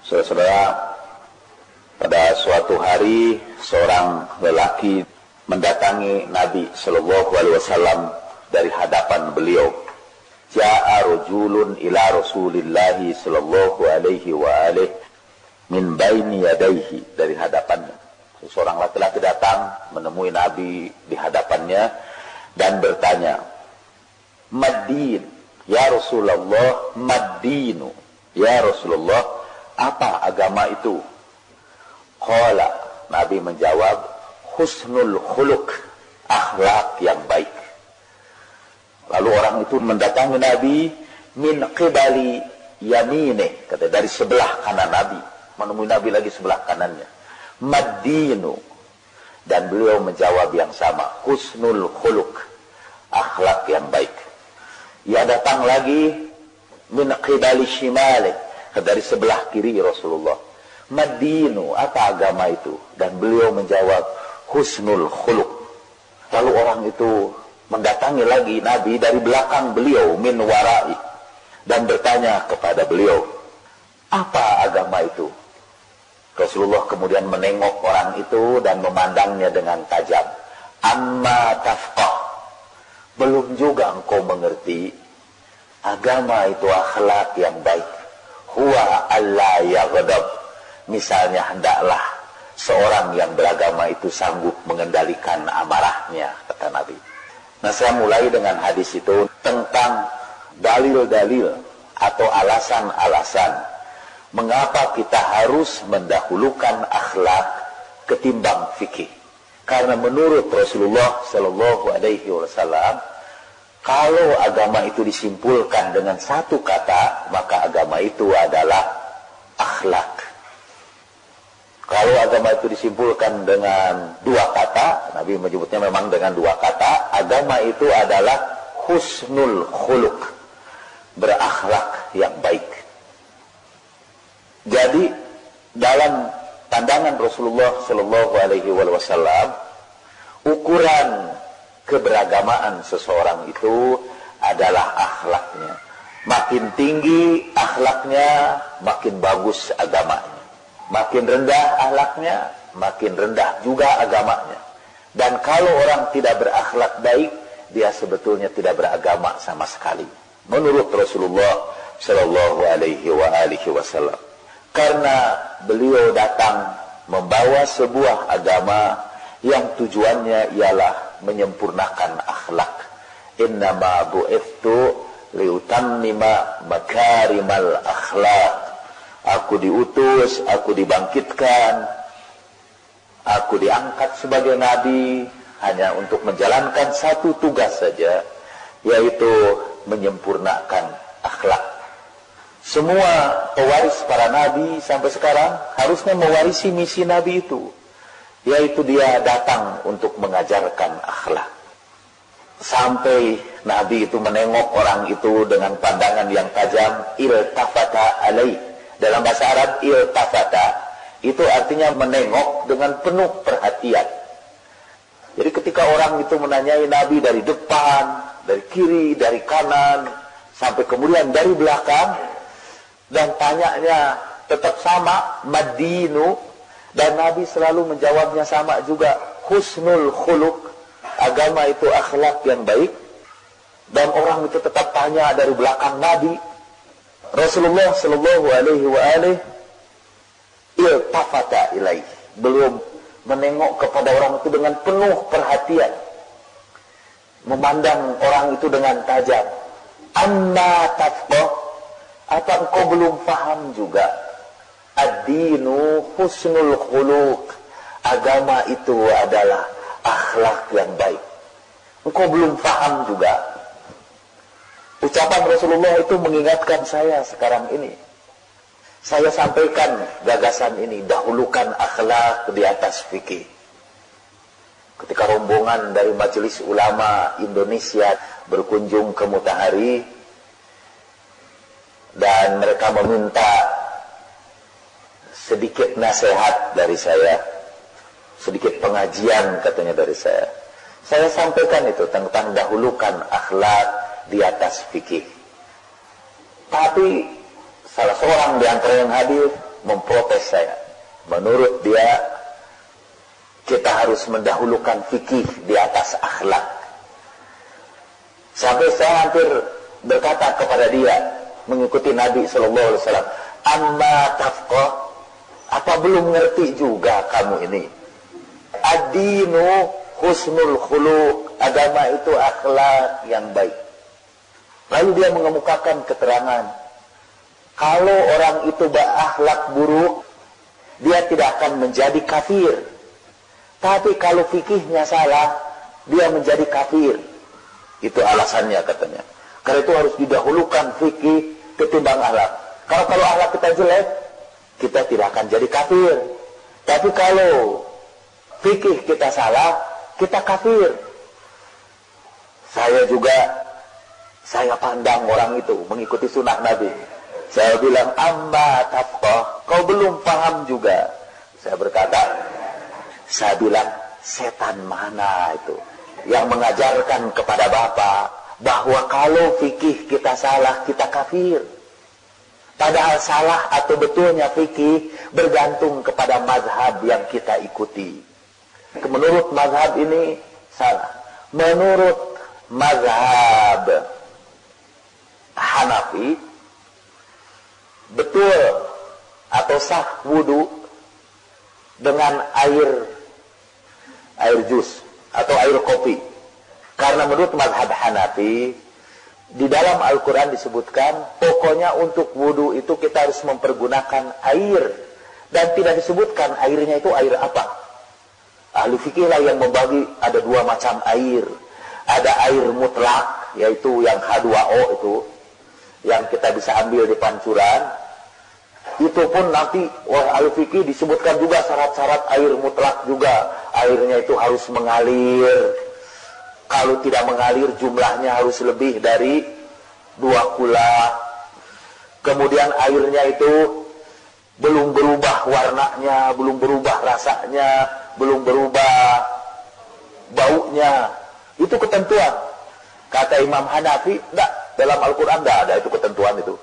Saudara-saudara, pada suatu hari seorang lelaki mendatangi Nabi Shallallahu Alaihi Wasallam dari hadapan beliau. Ja'a rajulun ila Rasulillahi Shallallahu Alaihi wa alihi min baini yadaihi, dari hadapannya. Seorang laki-laki datang menemui Nabi di hadapannya dan bertanya, Mad-din, ya Rasulullah, mad-dinu, ya Rasulullah, apa agama itu? Qala, Nabi menjawab, husnul khuluq, akhlak yang baik. Lalu orang itu mendatangi Nabi min qibali yamine, kata dari sebelah kanan Nabi, menemui Nabi lagi sebelah kanannya. Mad-dinu, dan beliau menjawab yang sama, husnul khuluq, akhlak yang baik. Ia datang lagi min qibali shimale, dari sebelah kiri Rasulullah. Mad-dinu, apa agama itu? Dan beliau menjawab, husnul khuluq. Lalu orang itu mendatangi lagi Nabi dari belakang beliau, min warai, dan bertanya kepada beliau, apa agama itu? Rasulullah kemudian menengok orang itu dan memandangnya dengan tajam. Amma tafqah, belum juga engkau mengerti agama itu akhlak yang baik. Huwa alla yaghdab, misalnya hendaklah seorang yang beragama itu sanggup mengendalikan amarahnya, kata Nabi. Nah, saya mulai dengan hadis itu tentang dalil-dalil atau alasan-alasan mengapa kita harus mendahulukan akhlak ketimbang fikih. Karena menurut Rasulullah Shallallahu Alaihi Wasallam, kalau agama itu disimpulkan dengan satu kata, maka agama itu adalah akhlak. Kalau agama itu disimpulkan dengan dua kata, Nabi menyebutnya memang dengan dua kata, agama itu adalah husnul khuluq, berakhlak yang baik. Jadi dalam pandangan Rasulullah Shallallahu Alaihi Wasallam, ukuran keberagamaan seseorang itu adalah akhlaknya. Makin tinggi akhlaknya, makin bagus agamanya. Makin rendah akhlaknya, makin rendah juga agamanya. Dan kalau orang tidak berakhlak baik, dia sebetulnya tidak beragama sama sekali, menurut Rasulullah Shallallahu Alaihi Wasallam. Karena beliau datang membawa sebuah agama yang tujuannya ialah menyempurnakan akhlak. Innama bu'ithtu liutammima makarimal akhlak. Aku diutus, aku dibangkitkan, aku diangkat sebagai nabi hanya untuk menjalankan satu tugas saja, yaitu menyempurnakan akhlak. Semua pewaris para nabi sampai sekarang harusnya mewarisi misi nabi itu, yaitu dia datang untuk mengajarkan akhlak. Sampai nabi itu menengok orang itu dengan pandangan yang tajam, iltafata alaih. Dalam bahasa Arab, iltafata itu artinya menengok dengan penuh perhatian. Jadi ketika orang itu menanyai Nabi dari depan, dari kiri, dari kanan, sampai kemudian dari belakang, dan tanyanya tetap sama, Madinu, dan Nabi selalu menjawabnya sama juga, husnul khuluq, agama itu akhlak yang baik. Dan orang itu tetap tanya dari belakang Nabi. Rasulullah Shallallahu Alaihi Wasallam iltafata ilaih, belum menengok kepada orang itu dengan penuh perhatian, memandang orang itu dengan tajam. Amma tafqah, apa engkau belum paham juga? Ad-dinu husnul khuluq, agama itu adalah akhlak yang baik. Engkau belum paham juga? Ucapan Rasulullah itu mengingatkan saya sekarang ini. Saya sampaikan gagasan ini, dahulukan akhlak di atas fikih. Ketika rombongan dari Majelis Ulama Indonesia berkunjung ke Mutahari, dan mereka meminta sedikit nasihat dari saya, sedikit pengajian katanya dari saya. Saya sampaikan itu tentang dahulukan akhlak di atas fikih. Tapi salah seorang di antara yang hadir memprotes saya. Menurut dia, kita harus mendahulukan fikih di atas akhlak. Sampai saya hampir berkata kepada dia, mengikuti Nabi SAW, amma tafqah, apa belum ngerti juga kamu ini? Ad-dinu husnul khuluq, agama itu akhlak yang baik. Lalu dia mengemukakan keterangan, kalau orang itu berakhlak buruk, dia tidak akan menjadi kafir. Tapi kalau fikihnya salah, dia menjadi kafir. Itu alasannya katanya. Karena itu harus didahulukan fikih ketimbang akhlak. Kalau akhlak kita jelek, kita tidak akan jadi kafir. Tapi kalau fikih kita salah, kita kafir. Saya pandang orang itu mengikuti sunnah Nabi. Saya bilang, amma tafqah, kau belum paham juga. Saya bilang, setan mana itu yang mengajarkan kepada Bapak bahwa kalau fikih kita salah, kita kafir. Padahal salah atau betulnya fikih bergantung kepada mazhab yang kita ikuti. Menurut mazhab ini salah. Menurut mazhab Hanafi, betul atau sah wudu dengan air jus atau air kopi. Karena menurut mazhab Hanafi, di dalam Al-Quran disebutkan, pokoknya untuk wudu itu kita harus mempergunakan air. Dan tidak disebutkan airnya itu air apa. Ahli fikih lah yang membagi, ada dua macam air. Ada air mutlak, yaitu yang H2O itu, yang kita bisa ambil di pancuran. Itu pun nanti oleh ahli fikih disebutkan juga syarat-syarat air mutlak juga. Airnya itu harus mengalir. Kalau tidak mengalir jumlahnya harus lebih dari 2 kula. Kemudian airnya itu belum berubah warnanya, belum berubah rasanya, belum berubah baunya. Itu ketentuan. Kata Imam Hanafi, enggak, dalam Al-Quran enggak ada itu ketentuan itu.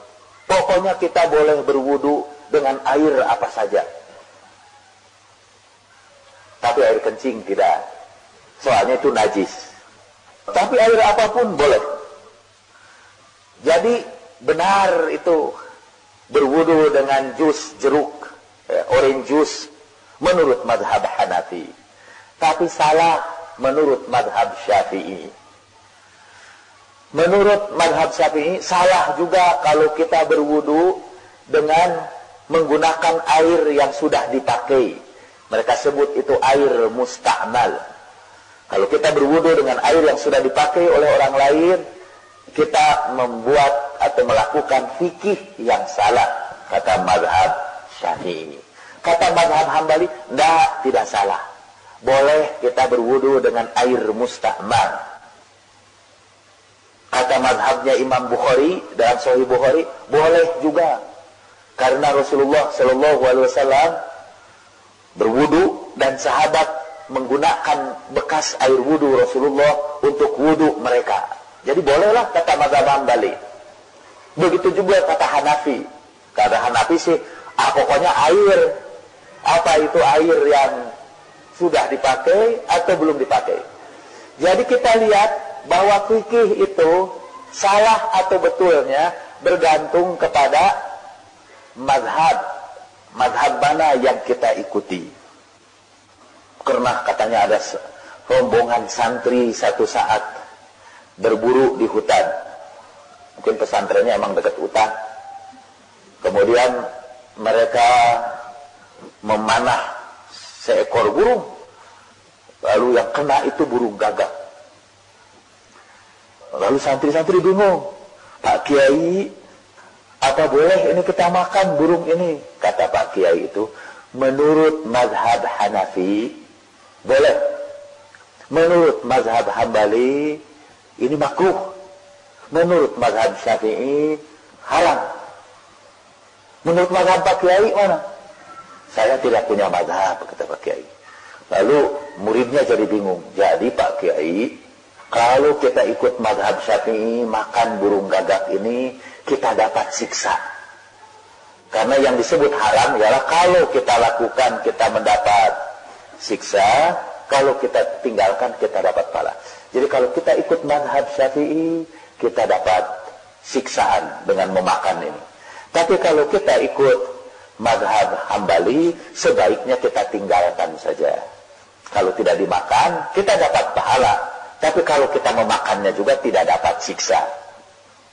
Pokoknya kita boleh berwudu dengan air apa saja. Tapi air kencing tidak. Soalnya itu najis. Tapi air apapun boleh. Jadi benar itu berwudu dengan jus jeruk, orange juice, menurut mazhab Hanafi. Tapi salah menurut mazhab Syafi'i. Menurut mazhab Syafi'i, salah juga kalau kita berwudu dengan menggunakan air yang sudah dipakai. Mereka sebut itu air musta'mal. Kalau kita berwudu dengan air yang sudah dipakai oleh orang lain, kita membuat atau melakukan fikih yang salah, kata mazhab Syafi'i. Kata mazhab Hambali, tidak salah. Boleh kita berwudu dengan air musta'mal. Kata mazhabnya Imam Bukhari dalam Sahih Bukhari, boleh juga. Karena Rasulullah SAW berwudu dan sahabat menggunakan bekas air wudu Rasulullah untuk wudu mereka. Jadi bolehlah kata mazhab Hambali. Begitu juga kata Hanafi. Kata Hanafi sih, pokoknya air. Apa itu air yang sudah dipakai atau belum dipakai. Jadi kita lihat bahwa fikih itu salah atau betulnya bergantung kepada mazhab mana yang kita ikuti. Karena katanya ada rombongan santri satu saat berburu di hutan. Mungkin pesantrennya emang dekat hutan. Kemudian mereka memanah seekor burung. Lalu yang kena itu burung gagak. Lalu santri-santri bingung. Pak Kiai, apa boleh ini kita makan burung ini? Kata Pak Kiai itu, menurut mazhab Hanafi, boleh. Menurut mazhab Hambali, ini makruh. Menurut mazhab Syafi'i, haram. Menurut mazhab Pak Kiai, mana? Saya tidak punya mazhab, kata Pak Kiai. Lalu muridnya jadi bingung. Jadi Pak Kiai, kalau kita ikut mazhab Syafi'i, makan burung gagak ini, kita dapat siksa. Karena yang disebut haram ialah kalau kita lakukan kita mendapat siksa, kalau kita tinggalkan kita dapat pahala. Jadi kalau kita ikut mazhab Syafi'i, kita dapat siksaan dengan memakan ini. Tapi kalau kita ikut mazhab Hambali, sebaiknya kita tinggalkan saja. Kalau tidak dimakan, kita dapat pahala. Tapi kalau kita memakannya juga tidak dapat siksa.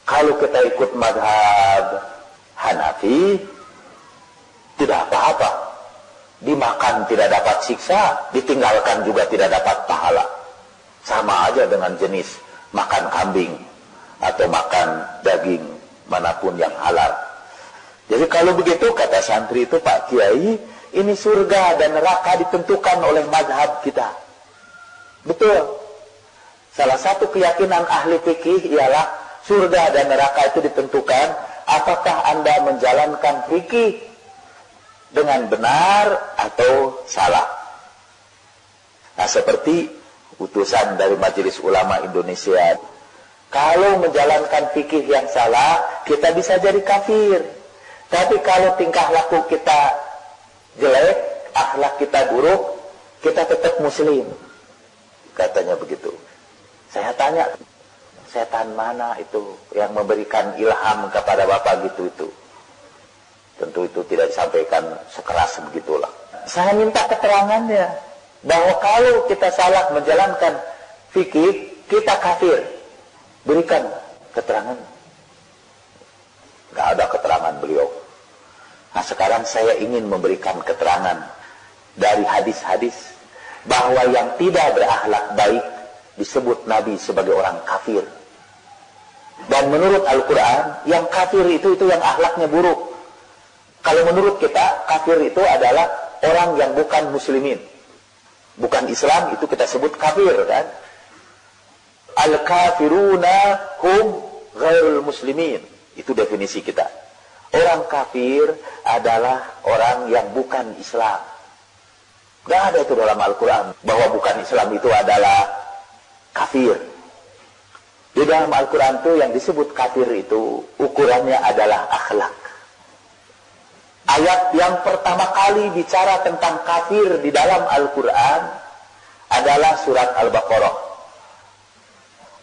Kalau kita ikut mazhab Hanafi, tidak apa-apa. Dimakan tidak dapat siksa, ditinggalkan juga tidak dapat pahala. Sama aja dengan jenis makan kambing atau makan daging manapun yang halal. Jadi kalau begitu kata santri itu, Pak Kiai, ini surga dan neraka ditentukan oleh mazhab kita. Betul. Salah satu keyakinan ahli fikih ialah surga dan neraka itu ditentukan apakah Anda menjalankan fikih dengan benar atau salah. Nah, seperti utusan dari Majelis Ulama Indonesia, kalau menjalankan fikih yang salah, kita bisa jadi kafir. Tapi kalau tingkah laku kita jelek, akhlak kita buruk, kita tetap muslim. Katanya begitu. Saya tanya, setan mana itu yang memberikan ilham kepada Bapak gitu itu? Tentu itu tidak disampaikan sekeras begitulah. Saya minta keterangannya, bahwa kalau kita salah menjalankan fikih, kita kafir. Berikan keterangan. Gak ada keterangan beliau. Nah, sekarang saya ingin memberikan keterangan dari hadis-hadis bahwa yang tidak berakhlak baik disebut Nabi sebagai orang kafir. Dan menurut Al-Quran, yang kafir itu yang akhlaknya buruk. Kalau menurut kita, kafir itu adalah orang yang bukan muslimin. Bukan Islam, itu kita sebut kafir, kan? Al-kafiruna hum ghairul muslimin. Itu definisi kita. Orang kafir adalah orang yang bukan Islam. Gak ada itu dalam Al-Quran bahwa bukan Islam itu adalah kafir. Di dalam Al-Quran itu yang disebut kafir itu ukurannya adalah akhlak. Ayat yang pertama kali bicara tentang kafir di dalam Al-Quran adalah surat Al-Baqarah.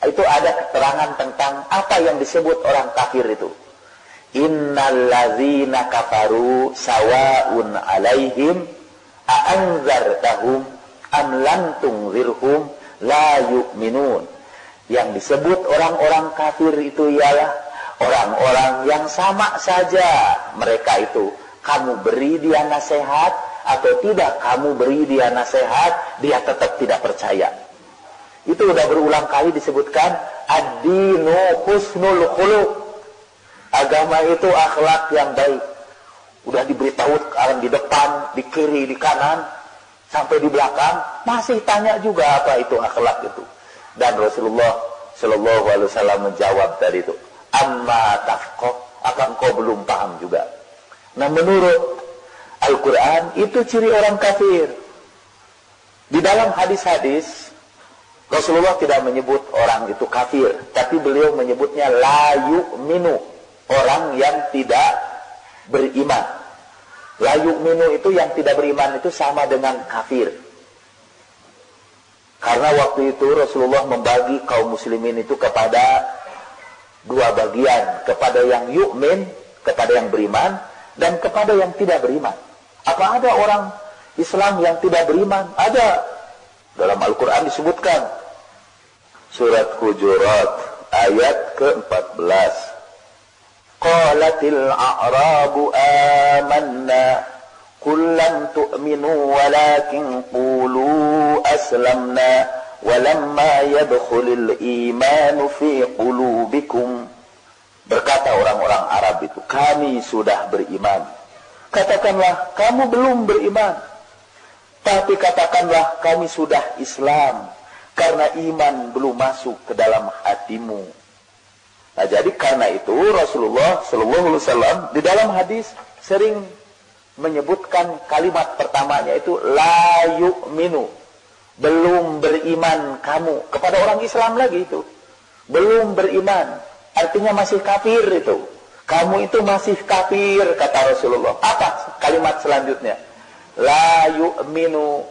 Itu ada keterangan tentang apa yang disebut orang kafir itu. Innal ladzina kafaru sawa'un 'alaihim a'anzartahum am lam tunzirhum la yu'minun. Yang disebut orang-orang kafir itu ialah orang-orang yang sama saja mereka itu. Kamu beri dia nasihat atau tidak kamu beri dia nasihat, dia tetap tidak percaya. Itu sudah berulang kali disebutkan ad-dinu husnul khuluq. Agama itu akhlak yang baik. Udah diberitahu di depan, di kiri, di kanan, sampai di belakang, masih tanya juga apa itu akhlak itu. Dan Rasulullah Shallallahu Alaihi Wasallam menjawab tadi itu, amma tafqah, apa engkau belum paham juga? Nah, menurut Al-Quran itu ciri orang kafir. Di dalam hadis-hadis Rasulullah tidak menyebut orang itu kafir, tapi beliau menyebutnya la yu'minu, orang yang tidak beriman. La yu'minu itu yang tidak beriman itu sama dengan kafir. Karena waktu itu Rasulullah membagi kaum muslimin itu kepada dua bagian, kepada yang yu'min, kepada yang beriman, dan kepada yang tidak beriman. Apa ada orang Islam yang tidak beriman? Ada. Dalam Al-Quran disebutkan. Surat Hujurat ayat ke-14. Qalatil a'rabu amanna qul lam tu'minu walakin qulu aslamna walamma yadkhulil imanu fi qulubikum. Berkata orang-orang Arab itu, kami sudah beriman. Katakanlah, kamu belum beriman. Tapi katakanlah, kami sudah Islam. Karena iman belum masuk ke dalam hatimu. Nah, jadi karena itu Rasulullah Sallallahu Alaihi Wasallam di dalam hadis sering menyebutkan kalimat pertamanya itu la yu'minu. Belum beriman kamu. Kepada orang Islam lagi itu. Belum beriman. Artinya masih kafir itu. kamu itu masih kafir, kata Rasulullah. Apa kalimat selanjutnya? La yu'minu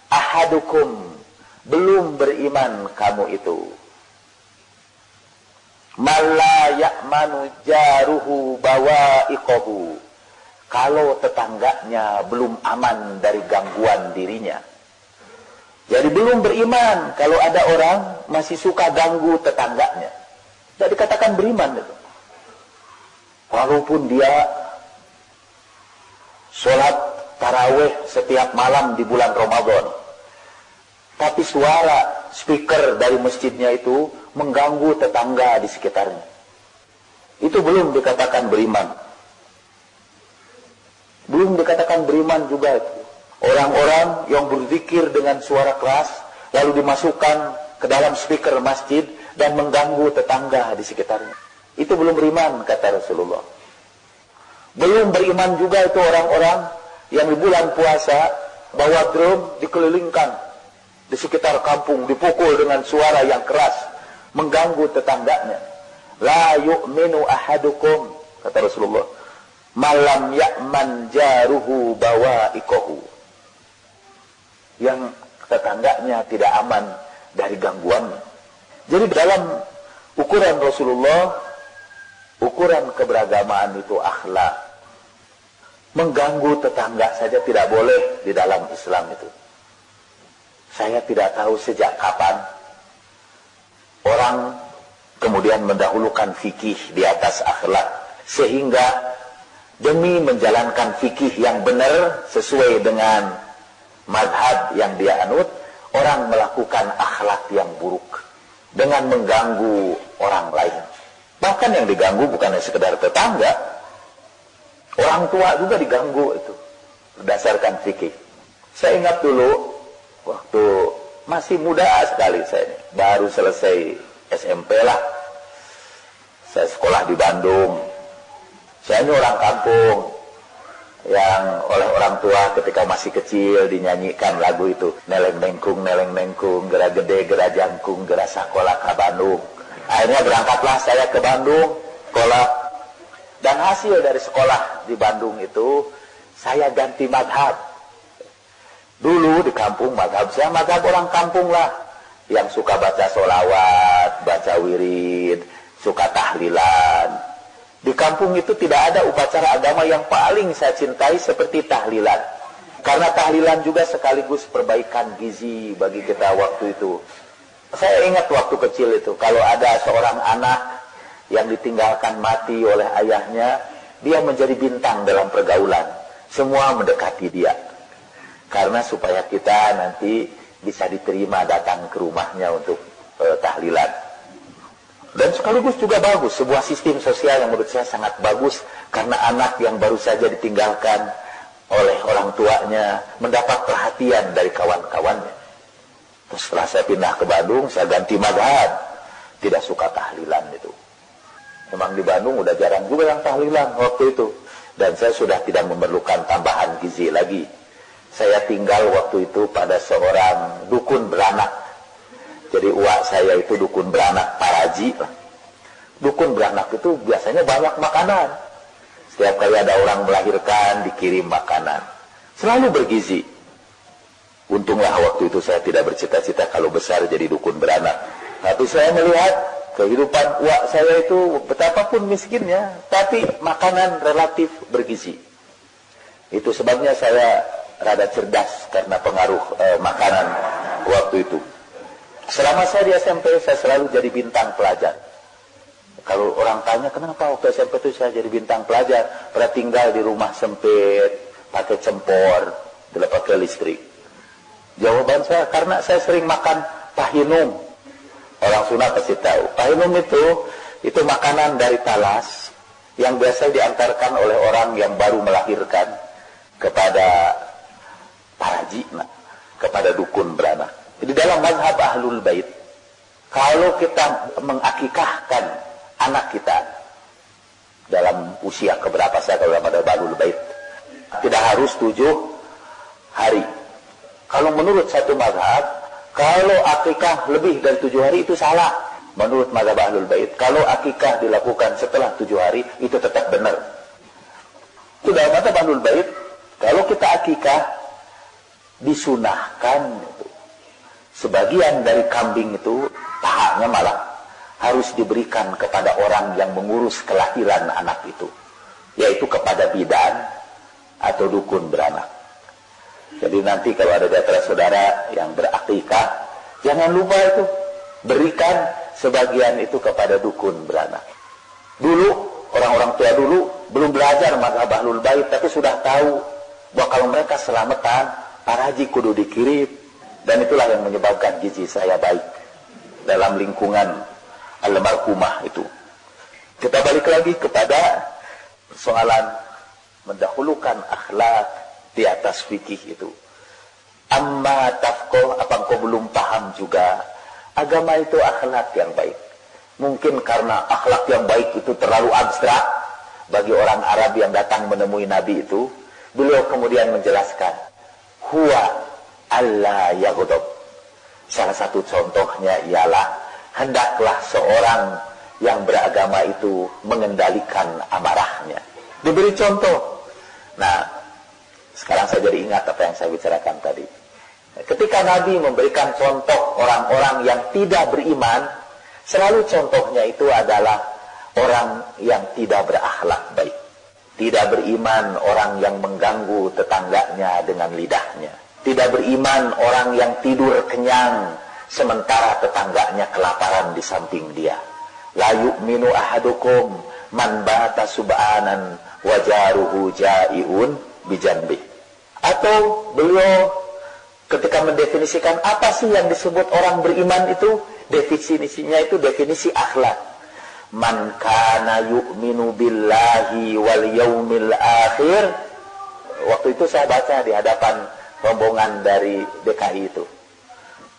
ahadukum, belum beriman kamu itu. Malla ya'manu jaruhu bawa'iqahu, kalau tetangganya belum aman dari gangguan dirinya. Jadi belum beriman kalau ada orang masih suka ganggu tetangganya. Tidak dikatakan beriman itu. Walaupun dia sholat tarawih setiap malam di bulan Ramadan, tapi suara speaker dari masjidnya itu mengganggu tetangga di sekitarnya, itu belum dikatakan beriman. Belum dikatakan beriman juga itu. Orang-orang yang berzikir dengan suara keras lalu dimasukkan ke dalam speaker masjid dan mengganggu tetangga di sekitarnya, itu belum beriman, kata Rasulullah. Belum beriman juga itu orang-orang yang di bulan puasa bawa drum dikelilingkan di sekitar kampung, dipukul dengan suara yang keras, mengganggu tetangganya. La yu'minu ahadukum, kata Rasulullah, malam ya'man jaruhu bawa'iqahu, yang tetangganya tidak aman dari gangguannya. Jadi dalam ukuran Rasulullah, ukuran keberagamaan itu akhlak. Mengganggu tetangga saja tidak boleh di dalam Islam itu. Saya tidak tahu sejak kapan orang kemudian mendahulukan fikih di atas akhlak, sehingga demi menjalankan fikih yang benar sesuai dengan madhab yang dia anut, orang melakukan akhlak yang buruk dengan mengganggu orang lain. Bahkan yang diganggu bukan sekedar tetangga, orang tua juga diganggu itu berdasarkan fikih. Saya ingat dulu waktu masih muda sekali, saya baru selesai SMP lah, saya sekolah di Bandung. Saya ini orang kampung yang oleh orang tua ketika masih kecil dinyanyikan lagu itu, neleng nengkung, gera gede, gera jangkung, gera sakola ke Bandung. Akhirnya berangkatlah saya ke Bandung sekolah, dan hasil dari sekolah di Bandung itu saya ganti madhab. Dulu di kampung madhab saya madhab orang kampung lah, yang suka baca sholawat, baca wirid, suka tahlilan. Di kampung itu tidak ada upacara agama yang paling saya cintai seperti tahlilan. Karena tahlilan juga sekaligus perbaikan gizi bagi kita waktu itu. Saya ingat waktu kecil itu, kalau ada seorang anak yang ditinggalkan mati oleh ayahnya, dia menjadi bintang dalam pergaulan. Semua mendekati dia. Karena supaya kita nanti bisa diterima datang ke rumahnya untuk tahlilan. Dan sekaligus juga bagus, sebuah sistem sosial yang menurut saya sangat bagus, karena anak yang baru saja ditinggalkan oleh orang tuanya mendapat perhatian dari kawan-kawannya. Terus setelah saya pindah ke Bandung, saya ganti madhab, tidak suka tahlilan itu. Memang di Bandung udah jarang juga yang tahlilan waktu itu, dan saya sudah tidak memerlukan tambahan gizi lagi. Saya tinggal waktu itu pada seorang dukun beranak. Jadi uak saya itu dukun beranak Paraji. Dukun beranak itu biasanya banyak makanan. Setiap kali ada orang melahirkan dikirim makanan, selalu bergizi. Untunglah waktu itu saya tidak bercita-cita kalau besar jadi dukun beranak. Tapi saya melihat kehidupan uak saya itu betapapun miskinnya, tapi makanan relatif bergizi. Itu sebabnya saya rada cerdas karena pengaruh makanan waktu itu. Selama saya di SMP, saya selalu jadi bintang pelajar. Kalau orang tanya, kenapa waktu SMP itu saya jadi bintang pelajar? Pernah tinggal di rumah sempit, pakai cempor, tidak pakai listrik. Jawaban saya, karena saya sering makan pahinum. Orang Sunda pasti tahu. Pahinum itu makanan dari talas, yang biasa diantarkan oleh orang yang baru melahirkan kepada paraji, kepada dukun beranak. Jadi dalam mazhab Ahlul Bait, kalau kita mengakikahkan anak kita dalam usia keberapa saya kalau dalam Ahlul Bait, tidak harus 7 hari. Kalau menurut satu mazhab, kalau akikah lebih dari 7 hari itu salah. menurut mazhab Ahlul Bait, kalau akikah dilakukan setelah 7 hari, itu tetap benar. Itu dalam mazhab Ahlul Bait, kalau kita akikah, disunahkan itu. Sebagian dari kambing itu, pahanya malah harus diberikan kepada orang yang mengurus kelahiran anak itu, yaitu kepada bidan atau dukun beranak. Jadi nanti kalau ada di antara saudara yang berakikah, jangan lupa itu, berikan sebagian itu kepada dukun beranak. Dulu, orang-orang tua dulu belum belajar mazhab Ahlul Bait, tapi sudah tahu bahwa kalau mereka selamatan, para haji kudu dikirim. Dan itulah yang menyebabkan gizi saya baik dalam lingkungan almarhumah itu. Kita balik lagi kepada persoalan mendahulukan akhlak di atas fikih itu. Amma tafqoh, apa engkau belum paham juga? Agama itu akhlak yang baik. Mungkin karena akhlak yang baik itu terlalu abstrak bagi orang Arab yang datang menemui Nabi itu, beliau kemudian menjelaskan, huwa Allah yaghdab. Salah satu contohnya ialah hendaklah seorang yang beragama itu mengendalikan amarahnya. Diberi contoh. Nah, sekarang saya jadi ingat apa yang saya bicarakan tadi. Ketika Nabi memberikan contoh orang-orang yang tidak beriman, selalu contohnya itu adalah orang yang tidak berakhlak baik. Tidak beriman orang yang mengganggu tetangganya dengan lidahnya. Tidak beriman orang yang tidur kenyang sementara tetangganya kelaparan di samping dia. La yu'minu ahadukum man bata sub'anan wajaruhu ja'iun bijanbih. Atau beliau ketika mendefinisikan apa sih yang disebut orang beriman itu, definisinya itu definisi akhlak. Man kana yu'minu billahi wal yaumil akhir. Waktu itu saya baca di hadapan rombongan dari DKI itu.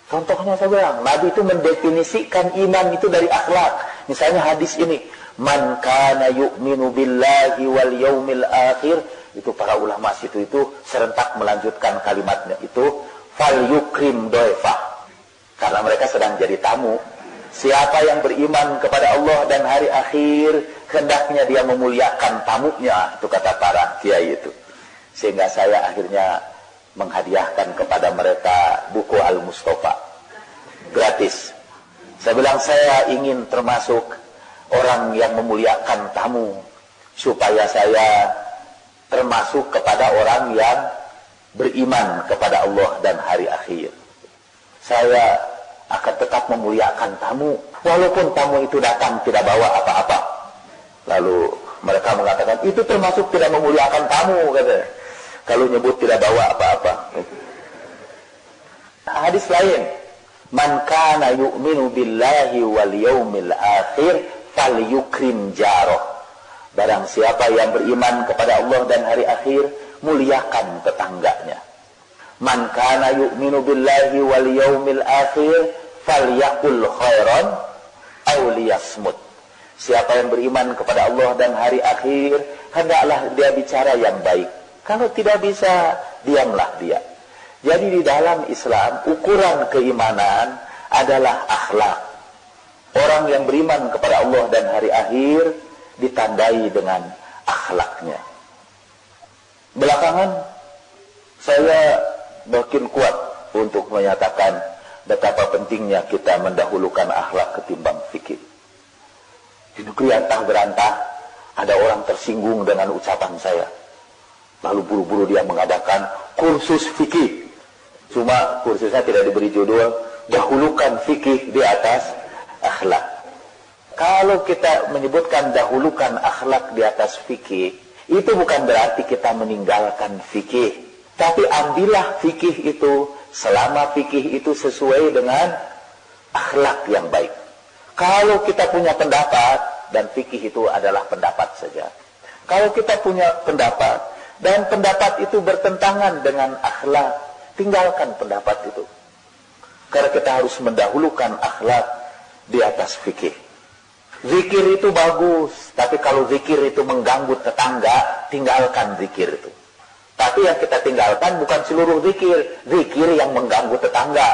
Contohnya saya bilang, Nabi itu mendefinisikan iman itu dari akhlak. Misalnya hadis ini, man kana yu'minu billahi wal yaumil akhir, itu para ulama situ itu serentak melanjutkan kalimatnya itu, fal yukrim doifah. Karena mereka sedang jadi tamu. Siapa yang beriman kepada Allah dan hari akhir, hendaknya dia memuliakan tamunya, itu kata para kiai itu. Sehingga saya akhirnya menghadiahkan kepada mereka buku Al-Mustafa gratis. Saya bilang saya ingin termasuk orang yang memuliakan tamu, supaya saya termasuk kepada orang yang beriman kepada Allah dan hari akhir. Saya akan tetap memuliakan tamu walaupun tamu itu datang tidak bawa apa-apa. Lalu mereka mengatakan itu termasuk tidak memuliakan tamu, kata. Kalau nyebut tidak bawa apa-apa. Hadis lain, man kana yu'minu billahi wal yaumil akhir falyukrim jaroh. Barang siapa yang beriman kepada Allah dan hari akhir, muliakan tetangganya. Man kana yu'minu billahi wal yaumil akhir falyakul khairan aw liyasmut. Siapa yang beriman kepada Allah dan hari akhir, hendaklah dia bicara yang baik. Kalau tidak bisa, diamlah dia. Jadi di dalam Islam, ukuran keimanan adalah akhlak. Orang yang beriman kepada Allah dan hari akhir ditandai dengan akhlaknya. Belakangan, saya makin kuat untuk menyatakan betapa pentingnya kita mendahulukan akhlak ketimbang fikih. Di negeri antah berantah, ada orang tersinggung dengan ucapan saya. Lalu buru-buru dia mengadakan kursus fikih. Cuma kursusnya tidak diberi judul, dahulukan fikih di atas akhlak. Kalau kita menyebutkan dahulukan akhlak di atas fikih, itu bukan berarti kita meninggalkan fikih. Tapi ambillah fikih itu selama fikih itu sesuai dengan akhlak yang baik. Kalau kita punya pendapat, dan fikih itu adalah pendapat saja. Kalau kita punya pendapat, dan pendapat itu bertentangan dengan akhlak, tinggalkan pendapat itu. Karena kita harus mendahulukan akhlak di atas fikih. Zikir itu bagus, tapi kalau zikir itu mengganggu tetangga, tinggalkan zikir itu. Tapi yang kita tinggalkan bukan seluruh zikir, zikir yang mengganggu tetangga.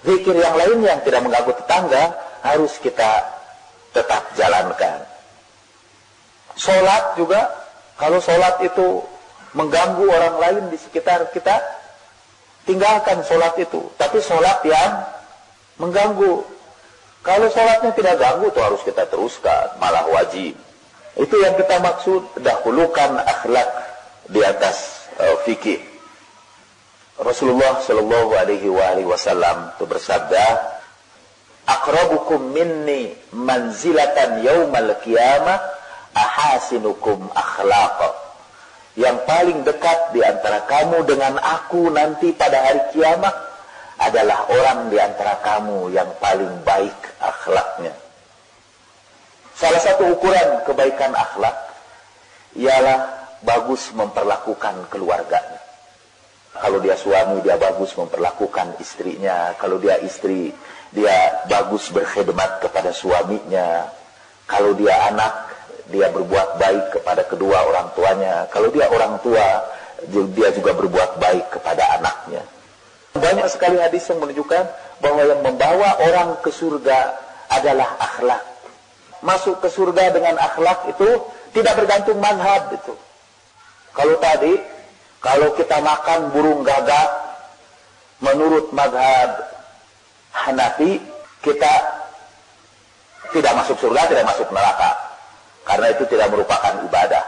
Zikir yang lain yang tidak mengganggu tetangga, harus kita tetap jalankan. Sholat juga, kalau sholat itu mengganggu orang lain di sekitar kita, tinggalkan sholat itu. Tapi sholat yang mengganggu. Kalau sholatnya tidak ganggu, itu harus kita teruskan, malah wajib. Itu yang kita maksud, dahulukan akhlak di atas fikih. Rasulullah Shallallahu Alaihi Wasallam itu bersabda, "Aqrabukum minni manzilatan yaumal qiyamah ahasinukum akhlaqa." Yang paling dekat di antara kamu dengan aku nanti pada hari kiamat adalah orang di antara kamu yang paling baik akhlaknya. Salah satu ukuran kebaikan akhlak ialah bagus memperlakukan keluarganya. Kalau dia suami, dia bagus memperlakukan istrinya. Kalau dia istri, dia bagus berkhidmat kepada suaminya. Kalau dia anak, dia berbuat baik kepada kedua orang tuanya. Kalau dia orang tua, dia juga berbuat baik kepada anaknya. Banyak sekali hadis yang menunjukkan bahwa yang membawa orang ke surga adalah akhlak. Masuk ke surga dengan akhlak itu tidak bergantung mazhab itu. Kalau tadi, kalau kita makan burung gagak menurut mazhab Hanafi, kita tidak masuk surga, tidak masuk neraka. Karena itu tidak merupakan ibadah.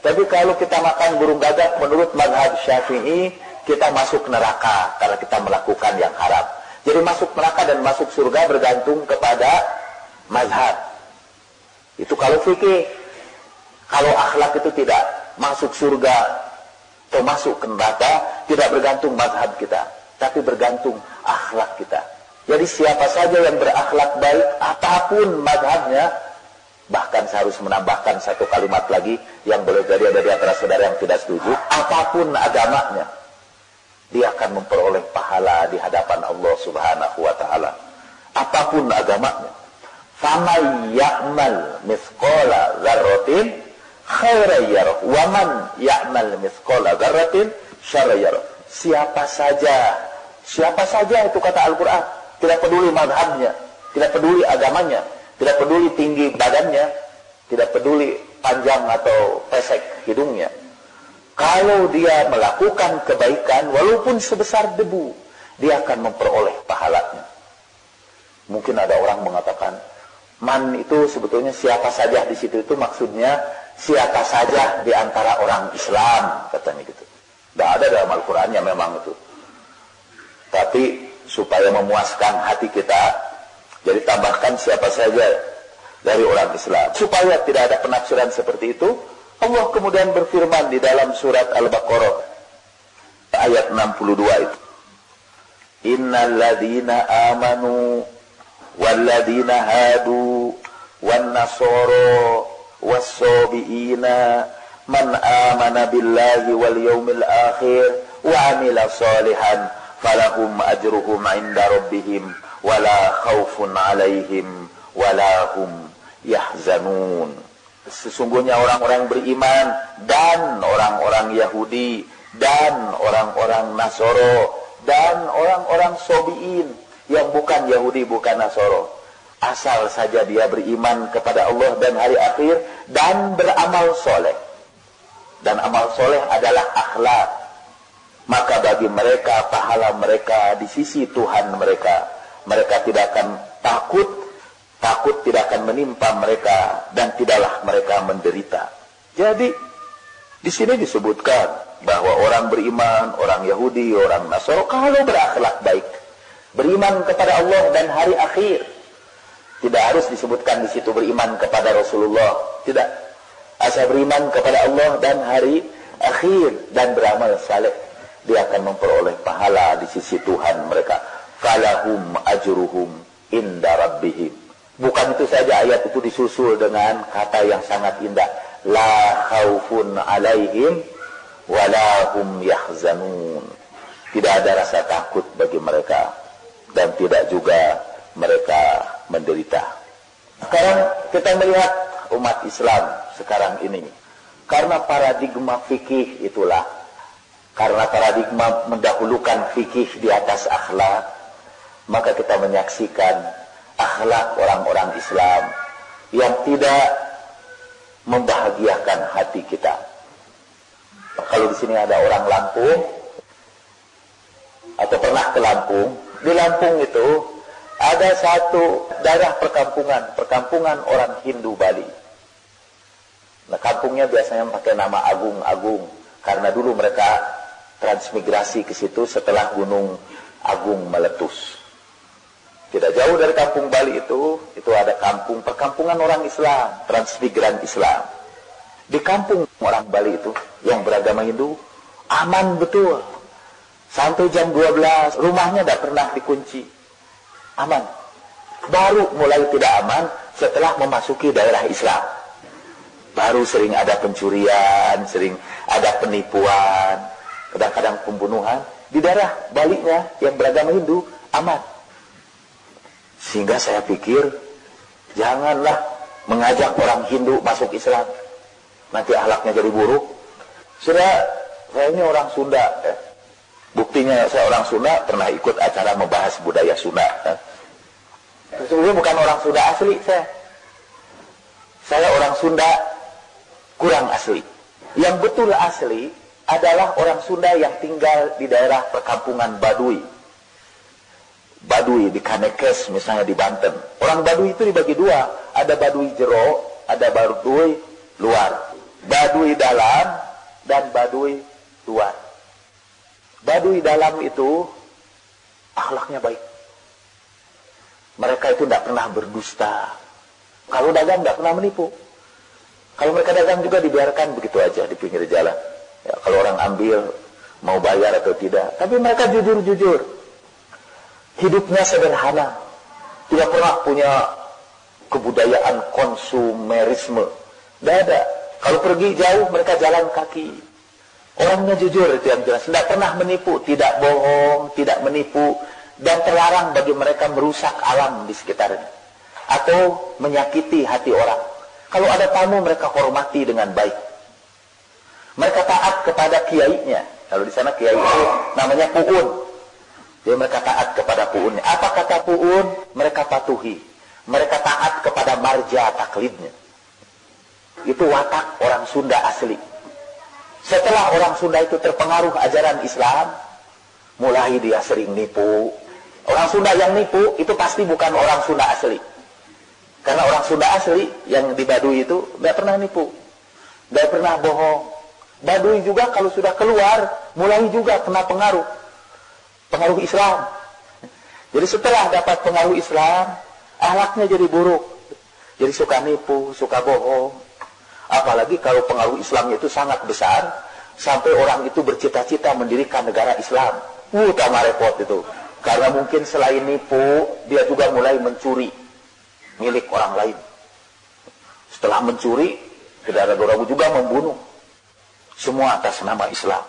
Tapi kalau kita makan burung gagak menurut mazhab Syafi'i, kita masuk neraka karena kita melakukan yang haram. Jadi masuk neraka dan masuk surga bergantung kepada mazhab. Itu kalau fikih. Kalau akhlak itu tidak, masuk surga atau masuk ke neraka tidak bergantung mazhab kita, tapi bergantung akhlak kita. Jadi siapa saja yang berakhlak baik, apapun mazhabnya, bahkan saya harus menambahkan satu kalimat lagi yang boleh jadi ada di antara saudara yang tidak setuju, apapun agamanya, dia akan memperoleh pahala di hadapan Allah Subhanahu wa Ta'ala. Apapun agamanya. Faman ya'mal mithqala dzarratin khairan yarah wa man ya'mal mithqala dzarratin syarran yarah. Siapa saja itu kata Al-Qur'an, tidak peduli mazhabnya, tidak peduli agamanya, tidak peduli tinggi badannya, tidak peduli panjang atau pesek hidungnya. Kalau dia melakukan kebaikan walaupun sebesar debu, dia akan memperoleh pahalanya. Mungkin ada orang mengatakan, man itu sebetulnya siapa saja di situ, itu maksudnya siapa saja di antara orang Islam, katanya gitu. Tidak ada dalam Al-Qur'annya memang itu. Tapi supaya memuaskan hati kita, jadi tambahkan siapa saja dari orang Islam. Supaya tidak ada penafsiran seperti itu, Allah kemudian berfirman di dalam surat Al-Baqarah ayat 62 itu. Innal ladzina amanu wal ladzina hadu wan nasara was-sabiina man amana billahi wal yawmil akhir wa amila salihan falahum ajruhum 'inda rabbihim wala khaufun 'alaihim wala hum yahzanun. Sesungguhnya orang-orang beriman dan orang-orang Yahudi dan orang-orang Nasoro dan orang-orang Sobiin yang bukan Yahudi, bukan Nasoro, asal saja dia beriman kepada Allah dan hari akhir dan beramal soleh. Dan amal soleh adalah akhlak. Maka bagi mereka pahala mereka di sisi Tuhan mereka. Mereka tidak akan takut tidak akan menimpa mereka dan tidaklah mereka menderita. Jadi di sini disebutkan bahwa orang beriman, orang Yahudi, orang Nasara kalau berakhlak baik, beriman kepada Allah dan hari akhir, tidak harus disebutkan di situ beriman kepada Rasulullah, tidak. Asal beriman kepada Allah dan hari akhir dan beramal saleh, dia akan memperoleh pahala di sisi Tuhan mereka. Falahum ajruhum inda rabbihim. Bukan itu saja, ayat itu disusul dengan kata yang sangat indah. La khaufun alaihim walahum yahzanun. Tidak ada rasa takut bagi mereka dan tidak juga mereka menderita. Sekarang kita melihat umat Islam sekarang ini. Karena paradigma fikih itulah. Karena paradigma mendahulukan fikih di atas akhlak, maka kita menyaksikan akhlak orang-orang Islam yang tidak membahagiakan hati kita. Kalau di sini ada orang Lampung atau pernah ke Lampung, di Lampung itu ada satu daerah perkampungan orang Hindu Bali. Nah, kampungnya biasanya pakai nama Agung karena dulu mereka transmigrasi ke situ setelah Gunung Agung meletus. Tidak jauh dari kampung Bali itu ada perkampungan orang Islam, transmigran Islam. Di kampung orang Bali itu yang beragama Hindu aman betul. Sampai jam 12 rumahnya tidak pernah dikunci. Aman. Baru mulai tidak aman setelah memasuki daerah Islam. Baru sering ada pencurian, sering ada penipuan, kadang-kadang pembunuhan. Di daerah Balinya yang beragama Hindu aman. Sehingga saya pikir janganlah mengajak orang Hindu masuk Islam, nanti akhlaknya jadi buruk. Saya ini orang Sunda, buktinya saya orang Sunda, pernah ikut acara membahas budaya Sunda. Sesungguhnya bukan orang Sunda asli saya orang Sunda kurang asli. Yang betul asli adalah orang Sunda yang tinggal di daerah perkampungan Baduy di Kanekes misalnya di Banten. Orang Baduy itu dibagi dua, ada Baduy jero, ada Baduy luar. Baduy dalam dan Baduy luar. Baduy dalam itu akhlaknya baik. Mereka itu tidak pernah berdusta. Kalau dagang tidak pernah menipu. Kalau mereka dagang juga dibiarkan begitu aja di pinggir jalan. Ya, kalau orang ambil mau bayar atau tidak, tapi mereka jujur-jujur. Hidupnya sederhana, tidak pernah punya kebudayaan konsumerisme. Tidak ada. Kalau pergi jauh mereka jalan kaki. Orangnya jujur, itu yang jelas. Tidak pernah menipu, tidak bohong, tidak menipu, dan terlarang bagi mereka merusak alam di sekitarnya atau menyakiti hati orang. Kalau ada tamu mereka hormati dengan baik. Mereka taat kepada kiainya. Kalau di sana kiai itu namanya puun. Jadi mereka taat kepada puunnya. Apa kata puun? Mereka patuhi. Mereka taat kepada marja taklidnya. Itu watak orang Sunda asli. Setelah orang Sunda itu terpengaruh ajaran Islam, mulai dia sering nipu. Orang Sunda yang nipu itu pasti bukan orang Sunda asli. Karena orang Sunda asli yang di Baduy itu tidak pernah nipu, tidak pernah bohong. Baduy juga kalau sudah keluar, mulai juga kena pengaruh Islam. Jadi setelah dapat pengaruh Islam, akhlaknya jadi buruk. Jadi suka nipu, suka bohong. Apalagi kalau pengaruh Islamnya itu sangat besar, sampai orang itu bercita-cita mendirikan negara Islam. Tambah repot itu. Karena mungkin selain nipu, dia juga mulai mencuri milik orang lain. Setelah mencuri, tidak ragu-ragu juga membunuh. Semua atas nama Islam.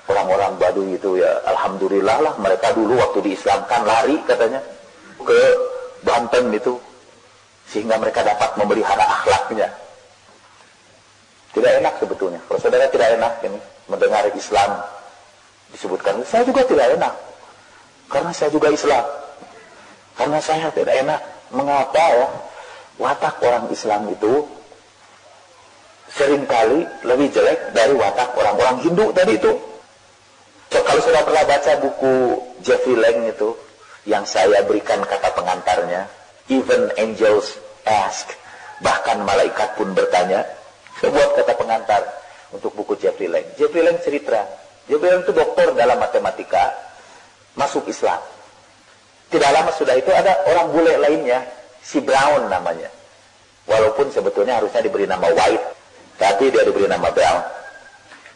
Orang-orang Baduy itu ya alhamdulillah lah, mereka dulu waktu diislamkan lari katanya ke Banten itu, sehingga mereka dapat memelihara akhlaknya. Tidak enak sebetulnya. Kalau saudara tidak enak ini mendengar Islam disebutkan, saya juga tidak enak. Karena saya juga Islam. Karena saya tidak enak. Mengapa ya watak orang Islam itu seringkali lebih jelek dari watak orang-orang Hindu tadi itu. So, kalau sudah pernah baca buku Jeffrey Lang itu, yang saya berikan kata pengantarnya, Even Angels Ask, bahkan malaikat pun bertanya, saya buat kata pengantar untuk buku Jeffrey Lang. Jeffrey Lang cerita, Jeffrey Lang itu doktor dalam matematika, masuk Islam. Tidak lama sudah itu ada orang bule lainnya, si Brown namanya. Walaupun sebetulnya harusnya diberi nama White, tapi dia diberi nama Brown.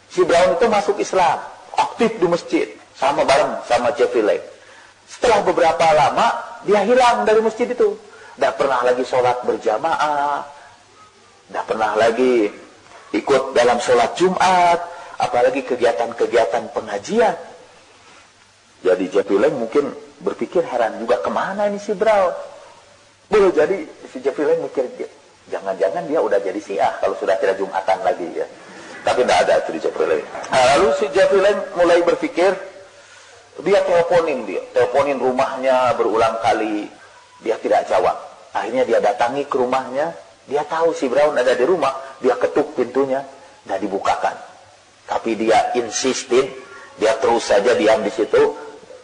Si Brown itu masuk Islam, aktif di masjid, sama bareng sama Jeffrey Lang. Setelah beberapa lama, dia hilang dari masjid itu. Tidak pernah lagi sholat berjamaah, tidak pernah lagi ikut dalam sholat Jumat, apalagi kegiatan-kegiatan pengajian. Jadi Jeffrey Lang mungkin berpikir heran juga, kemana ini si Brown? Boleh jadi si Jeffrey Lang mikir, jangan-jangan dia udah jadi Syiah kalau sudah tidak Jumatan lagi ya. Tapi tidak ada itu di Jeffrey Lang. Nah, lalu si Jeffrey Lang mulai berpikir, dia teleponin rumahnya berulang kali. Dia tidak jawab. Akhirnya dia datangi ke rumahnya. Dia tahu si Brown ada di rumah. Dia ketuk pintunya dan dibukakan. Tapi dia insistin. Dia terus saja diam di situ.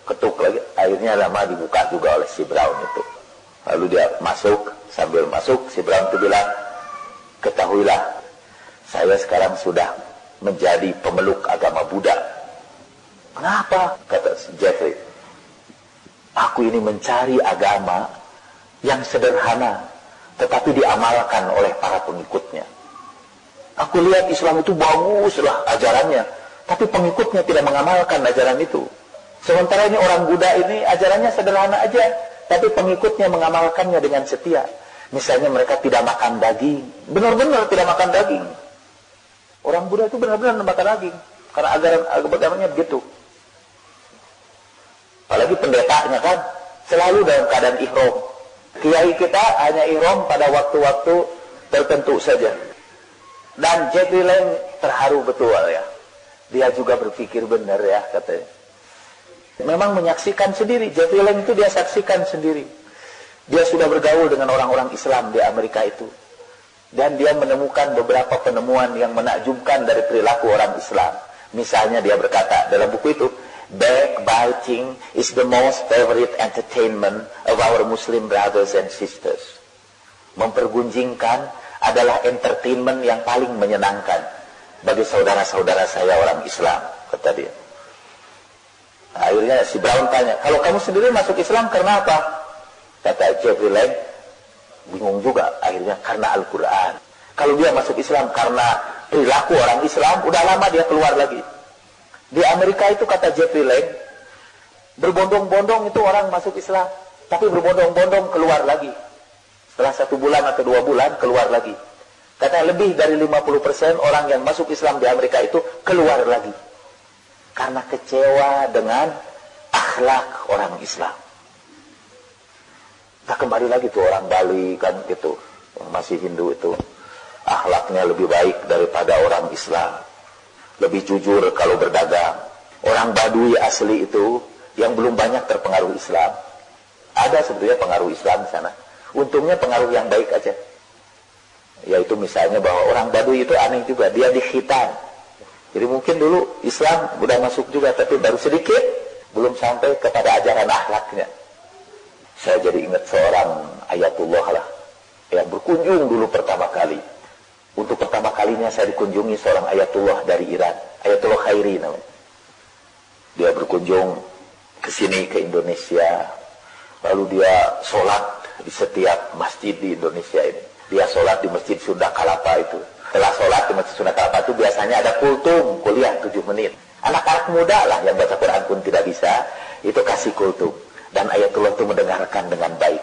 Ketuk lagi. Akhirnya lama dibuka juga oleh si Brown itu. Lalu dia masuk. Sambil masuk si Brown itu bilang, ketahuilah, saya sekarang sudah menjadi pemeluk agama Buddha. Kenapa? Kata si Jeffrey. Aku ini mencari agama yang sederhana, tetapi diamalkan oleh para pengikutnya. Aku lihat Islam itu baguslah ajarannya, tapi pengikutnya tidak mengamalkan ajaran itu. Sementara ini orang Buddha ini ajarannya sederhana aja, tapi pengikutnya mengamalkannya dengan setia. Misalnya mereka tidak makan daging, benar-benar tidak makan daging. Orang Buddha itu benar-benar makan daging, karena agamanya begitu. Apalagi pendetanya kan, selalu dalam keadaan ihram. Kiai kita hanya ihram pada waktu-waktu tertentu saja. Dan Jeffrey Lang terharu betul ya. Dia juga berpikir benar ya katanya. Memang menyaksikan sendiri, Jeffrey Lang itu dia saksikan sendiri. Dia sudah bergaul dengan orang-orang Islam di Amerika itu. Dan dia menemukan beberapa penemuan yang menakjubkan dari perilaku orang Islam. Misalnya dia berkata dalam buku itu, backbiting is the most favorite entertainment of our Muslim brothers and sisters. Mempergunjingkan adalah entertainment yang paling menyenangkan bagi saudara-saudara saya orang Islam, kata dia. Akhirnya si Brown tanya, kalau kamu sendiri masuk Islam karena apa? Kata Jeffrey Lang, bingung juga. Akhirnya karena Al-Quran. Kalau dia masuk Islam karena perilaku orang Islam, udah lama dia keluar lagi. Di Amerika itu kata Jeffrey Lang, berbondong-bondong itu orang masuk Islam, tapi berbondong-bondong keluar lagi. Setelah 1 bulan atau 2 bulan keluar lagi. Katanya lebih dari 50% orang yang masuk Islam di Amerika itu keluar lagi. Karena kecewa dengan akhlak orang Islam. Nah kembali lagi tuh orang Bali kan gitu, yang masih Hindu itu. Akhlaknya lebih baik daripada orang Islam. Lebih jujur kalau berdagang. Orang Baduy asli itu yang belum banyak terpengaruh Islam. Ada sebetulnya pengaruh Islam di sana. Untungnya pengaruh yang baik aja. Yaitu misalnya bahwa orang Baduy itu aneh juga. Dia dikhitan. Jadi mungkin dulu Islam udah masuk juga, tapi baru sedikit. Belum sampai kepada ajaran akhlaknya. Saya jadi ingat seorang Ayatullah lah. Yang berkunjung dulu pertama kali. Untuk pertama kalinya saya dikunjungi seorang Ayatullah dari Iran. Ayatullah Khairi namanya. Dia berkunjung ke sini, ke Indonesia. Lalu dia sholat di setiap masjid di Indonesia ini. Dia sholat di Masjid Sunda Kelapa itu. Setelah sholat di Masjid Sunda Kelapa itu biasanya ada kultum, kuliah 7 menit. Anak-anak muda lah yang baca Quran pun tidak bisa, itu kasih kultum. Dan Ayatullah itu mendengarkan dengan baik.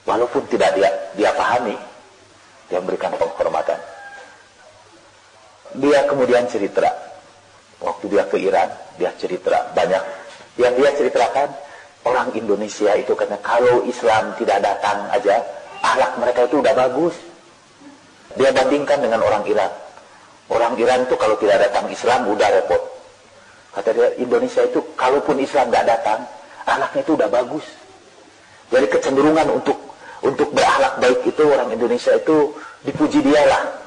Walaupun tidak dia pahami. Dia memberikan penghormatan. Dia kemudian cerita. Waktu dia ke Iran, dia cerita banyak. Yang dia ceritakan, orang Indonesia itu karena kalau Islam tidak datang aja, akhlak mereka itu udah bagus. Dia bandingkan dengan orang Iran. Orang Iran itu kalau tidak datang Islam, udah repot. Kata dia, Indonesia itu kalaupun Islam tidak datang, akhlaknya itu udah bagus. Jadi kecenderungan untuk berakhlak baik itu orang Indonesia itu dipuji dialah.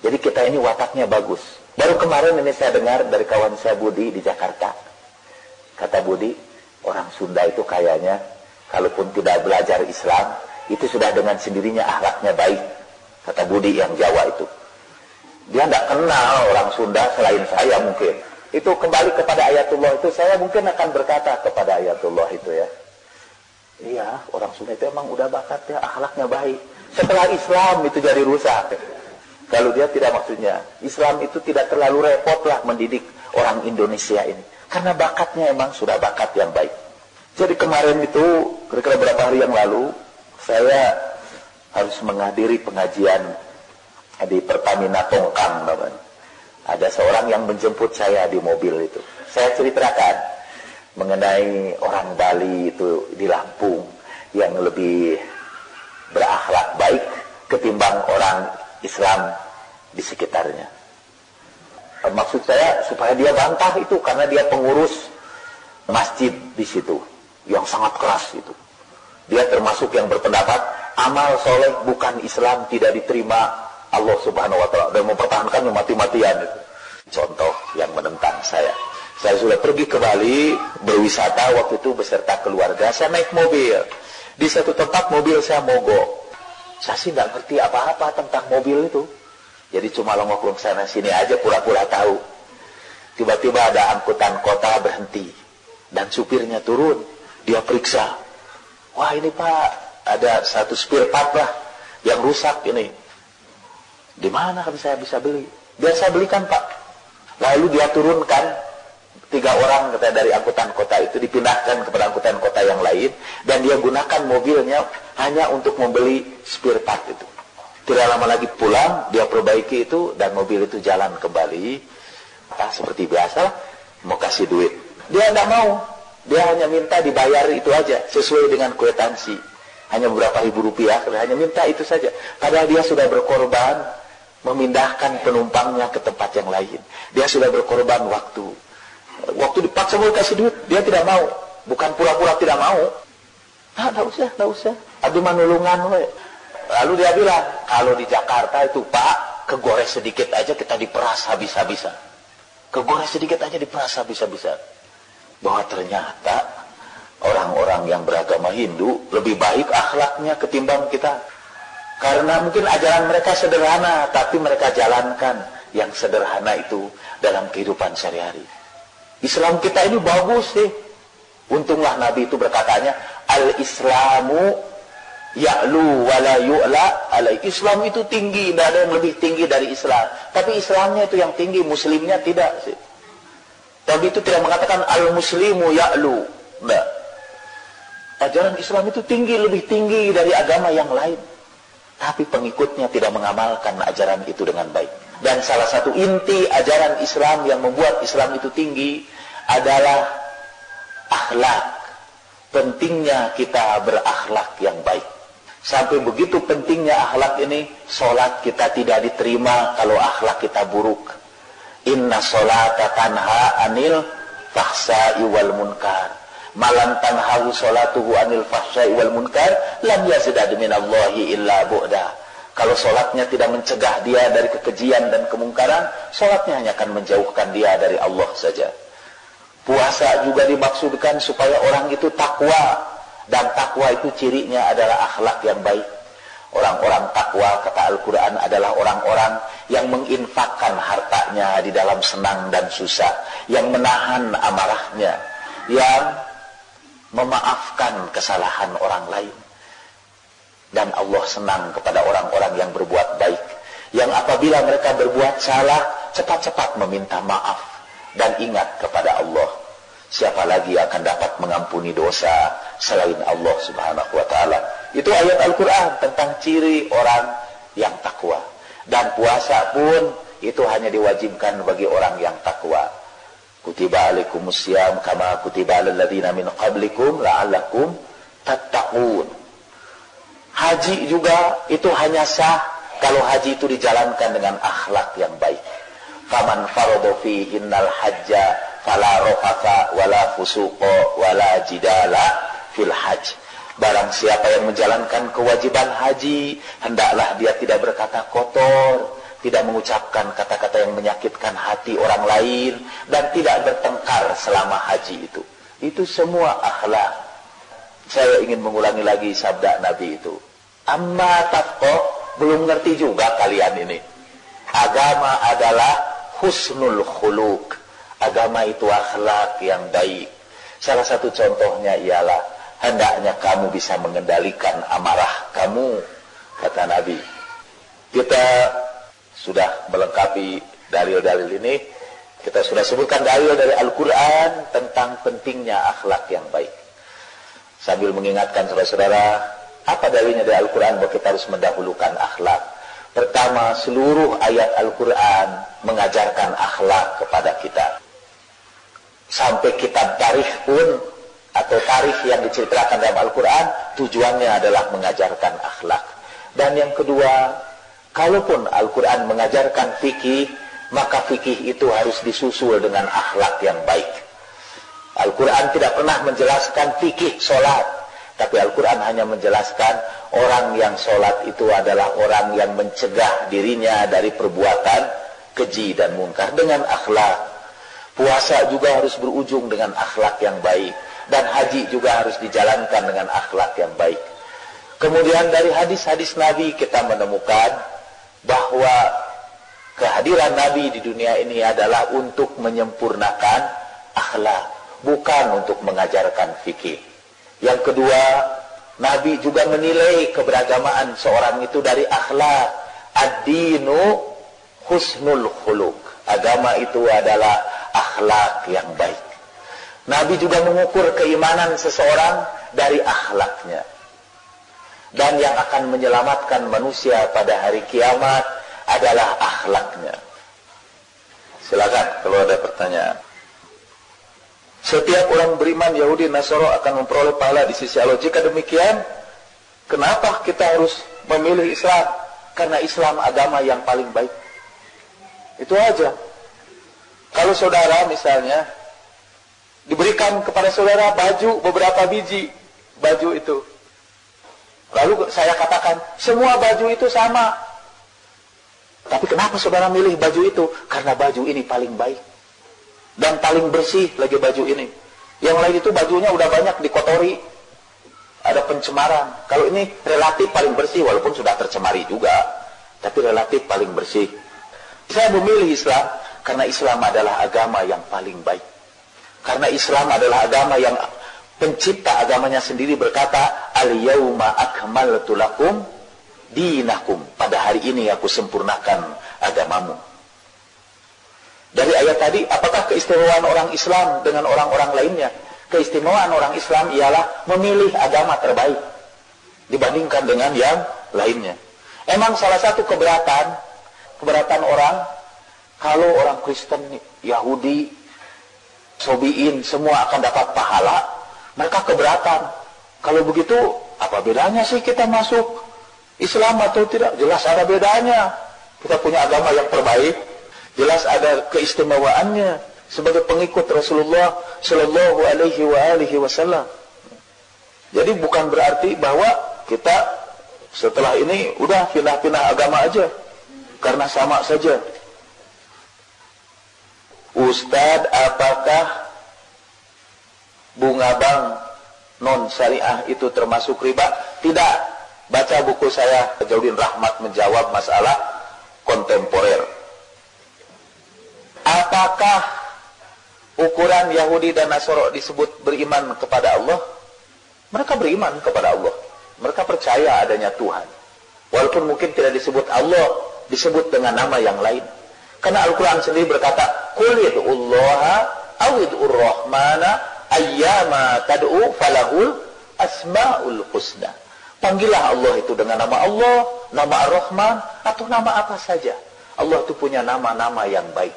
Jadi kita ini wataknya bagus. Baru kemarin ini saya dengar dari kawan saya Budi di Jakarta. Kata Budi, orang Sunda itu kayaknya kalaupun tidak belajar Islam, itu sudah dengan sendirinya akhlaknya baik. Kata Budi yang Jawa itu. Dia tidak kenal orang Sunda selain saya mungkin. Itu kembali kepada Ayatullah itu, saya mungkin akan berkata kepada Ayatullah itu ya. Iya, orang Sunda itu emang udah bakatnya, akhlaknya baik. Setelah Islam itu jadi rusak. Kalau dia tidak maksudnya, Islam itu tidak terlalu repot lah mendidik orang Indonesia ini. Karena bakatnya emang sudah bakat yang baik. Jadi kemarin itu, kira-kira beberapa hari yang lalu, saya harus menghadiri pengajian di Pertamina Tongkang namanya. Ada seorang yang menjemput saya di mobil itu. Saya ceritakan mengenai orang Bali itu di Lampung yang lebih berakhlak baik ketimbang orang Islam di sekitarnya. Maksud saya supaya dia bantah itu karena dia pengurus masjid di situ yang sangat keras itu. Dia termasuk yang berpendapat amal soleh bukan Islam, tidak diterima Allah Subhanahu wa Ta'ala, dan mempertahankannya mati-matian. Contoh yang menentang saya. Saya sudah pergi ke Bali berwisata waktu itu beserta keluarga. Saya naik mobil. Di satu tempat mobil saya mogok. Saya sih nggak ngerti apa-apa tentang mobil itu. Jadi cuma longok sana sini aja pura-pura tahu. Tiba-tiba ada angkutan kota berhenti. Dan supirnya turun. Dia periksa. Wah ini Pak, ada satu spare part lah yang rusak ini. Di mana kan saya bisa beli? Biar saya belikan Pak. Lalu dia turunkan 3 orang dari angkutan kota itu, dipindahkan kepada angkutan kota yang lain, dan dia gunakan mobilnya hanya untuk membeli spare part itu. Tidak lama lagi pulang, dia perbaiki itu, dan mobil itu jalan kembali. Seperti biasa, mau kasih duit. Dia tidak mau. Dia hanya minta dibayar itu aja, sesuai dengan kwitansi. Hanya beberapa ribu rupiah, hanya minta itu saja. Padahal dia sudah berkorban memindahkan penumpangnya ke tempat yang lain. Dia sudah berkorban waktu. Waktu dipaksa mau kasih duit, dia tidak mau. Bukan pura-pura tidak mau. Tidak usah. Aduh manulungan we. Lalu dia bilang, kalau di Jakarta itu Pak, kegores sedikit aja kita diperas habis-habisan. Kegores sedikit aja diperas habis-habisan. Bahwa ternyata orang-orang yang beragama Hindu lebih baik akhlaknya ketimbang kita. Karena mungkin ajaran mereka sederhana, tapi mereka jalankan yang sederhana itu dalam kehidupan sehari-hari. Islam kita ini bagus sih. Untunglah Nabi itu berkatanya, al-Islamu ya'lu wa la yu'la alai. Islam itu tinggi, tidak ada yang lebih tinggi dari Islam. Tapi Islamnya itu yang tinggi, Muslimnya tidak sih. Tapi itu tidak mengatakan al-Muslimu ya'lu. Tidak. Ajaran Islam itu tinggi, lebih tinggi dari agama yang lain. Tapi pengikutnya tidak mengamalkan ajaran itu dengan baik. Dan salah satu inti ajaran Islam yang membuat Islam itu tinggi adalah akhlak. Pentingnya kita berakhlak yang baik. Sampai begitu pentingnya akhlak ini, sholat kita tidak diterima kalau akhlak kita buruk. Inna sholata tanha anil fahsai wal munkar. Malam tanhahu sholatuhu anil fahsyai wal munkar lam yazidad minallahi illa bu'da. Kalau sholatnya tidak mencegah dia dari kekejian dan kemungkaran, sholatnya hanya akan menjauhkan dia dari Allah saja. Puasa juga dimaksudkan supaya orang itu takwa, dan takwa itu cirinya adalah akhlak yang baik. Orang-orang takwa, kata Al-Quran, adalah orang-orang yang menginfakkan hartanya di dalam senang dan susah, yang menahan amarahnya, yang memaafkan kesalahan orang lain. Dan Allah senang kepada orang-orang yang berbuat baik, yang apabila mereka berbuat salah, cepat-cepat meminta maaf dan ingat kepada Allah. Siapa lagi akan dapat mengampuni dosa selain Allah Subhanahu wa Ta'ala? Itu ayat Al-Quran tentang ciri orang yang takwa. Dan puasa pun itu hanya diwajibkan bagi orang yang takwa. Kutiba alaikumusiyam kama kutiba alal ladzina min qablikum la'allakum tattaqun. Haji juga itu hanya sah kalau haji itu dijalankan dengan akhlak yang baik. Faman farada fihinnal hajja fala rafatha wala fusuqa wala jidala fil hajj. Barang siapa yang menjalankan kewajiban haji, hendaklah dia tidak berkata kotor, tidak mengucapkan kata-kata yang menyakitkan hati orang lain, dan tidak bertengkar selama haji itu. Itu semua akhlak. Saya ingin mengulangi lagi sabda Nabi itu. Amma taqwa, belum ngerti juga kalian ini. Agama adalah husnul khuluq. Agama itu akhlak yang baik. Salah satu contohnya ialah hendaknya kamu bisa mengendalikan amarah kamu, kata Nabi. Kita sudah melengkapi dalil-dalil ini. Kita sudah sebutkan dalil dari Al-Quran tentang pentingnya akhlak yang baik. Sambil mengingatkan saudara-saudara, apa dalilnya dari Al-Quran bahwa kita harus mendahulukan akhlak? Pertama, seluruh ayat Al-Quran mengajarkan akhlak kepada kita. Sampai kitab tarikh pun, atau tarikh yang diceritakan dalam Al-Quran, tujuannya adalah mengajarkan akhlak. Dan yang kedua, kalaupun Al-Quran mengajarkan fikih, maka fikih itu harus disusul dengan akhlak yang baik. Al-Quran tidak pernah menjelaskan fikih sholat, Tapi Al-Quran hanya menjelaskan orang yang sholat itu adalah orang yang mencegah dirinya dari perbuatan keji dan munkar dengan akhlak. Puasa juga harus berujung dengan akhlak yang baik. Dan haji juga harus dijalankan dengan akhlak yang baik. Kemudian dari hadis-hadis Nabi kita menemukan bahwa kehadiran Nabi di dunia ini adalah untuk menyempurnakan akhlak, bukan untuk mengajarkan fikih. Yang kedua, Nabi juga menilai keberagamaan seorang itu dari akhlak. Ad-dinu husnul khuluq. Agama itu adalah akhlak yang baik. Nabi juga mengukur keimanan seseorang dari akhlaknya. Dan yang akan menyelamatkan manusia pada hari kiamat adalah akhlaknya. Silakan kalau ada pertanyaan. Setiap orang beriman Yahudi Nasara akan memperoleh pahala di sisi Allah. Jika demikian, kenapa kita harus memilih Islam? Karena Islam agama yang paling baik. Itu aja. Kalau saudara misalnya diberikan kepada saudara baju beberapa biji baju itu, lalu saya katakan semua baju itu sama. Tapi kenapa saudara milih baju itu? Karena baju ini paling baik dan paling bersih lagi baju ini. Yang lain itu bajunya udah banyak dikotori, ada pencemaran. Kalau ini relatif paling bersih, walaupun sudah tercemari juga, tapi relatif paling bersih. Saya memilih Islam karena Islam adalah agama yang paling baik. Karena Islam adalah agama yang pencipta agamanya sendiri berkata, Al-yawma akmaltu lakum dinakum. Pada hari ini aku sempurnakan agamamu. Dari ayat tadi, apakah keistimewaan orang Islam dengan orang-orang lainnya? Keistimewaan orang Islam ialah memilih agama terbaik dibandingkan dengan yang lainnya. Emang salah satu keberatan orang, kalau orang Kristen, Yahudi, Sobiin semua akan dapat pahala, mereka keberatan. Kalau begitu, apa bedanya sih kita masuk Islam atau tidak? Jelas ada bedanya. Kita punya agama yang terbaik, jelas ada keistimewaannya sebagai pengikut Rasulullah Shallallahu Alaihi Wasallam. Jadi bukan berarti bahwa kita setelah ini udah pindah-pindah agama aja, karena sama saja. Ustadz, apakah bunga bank non syariah itu termasuk riba? Tidak. Baca buku saya, Jauddin Rahmat menjawab masalah kontemporer. Apakah ukuran Yahudi dan Nasara disebut beriman kepada Allah? Mereka beriman kepada Allah. Mereka percaya adanya Tuhan. Walaupun mungkin tidak disebut Allah, disebut dengan nama yang lain. Karena Al-Quran sendiri berkata, Qul yad'ullaha awid'ur rahmana ayyama tad'u falahul asma'ul husna. Panggillah Allah itu dengan nama Allah, nama Ar-Rahman, atau nama apa saja. Allah itu punya nama-nama yang baik.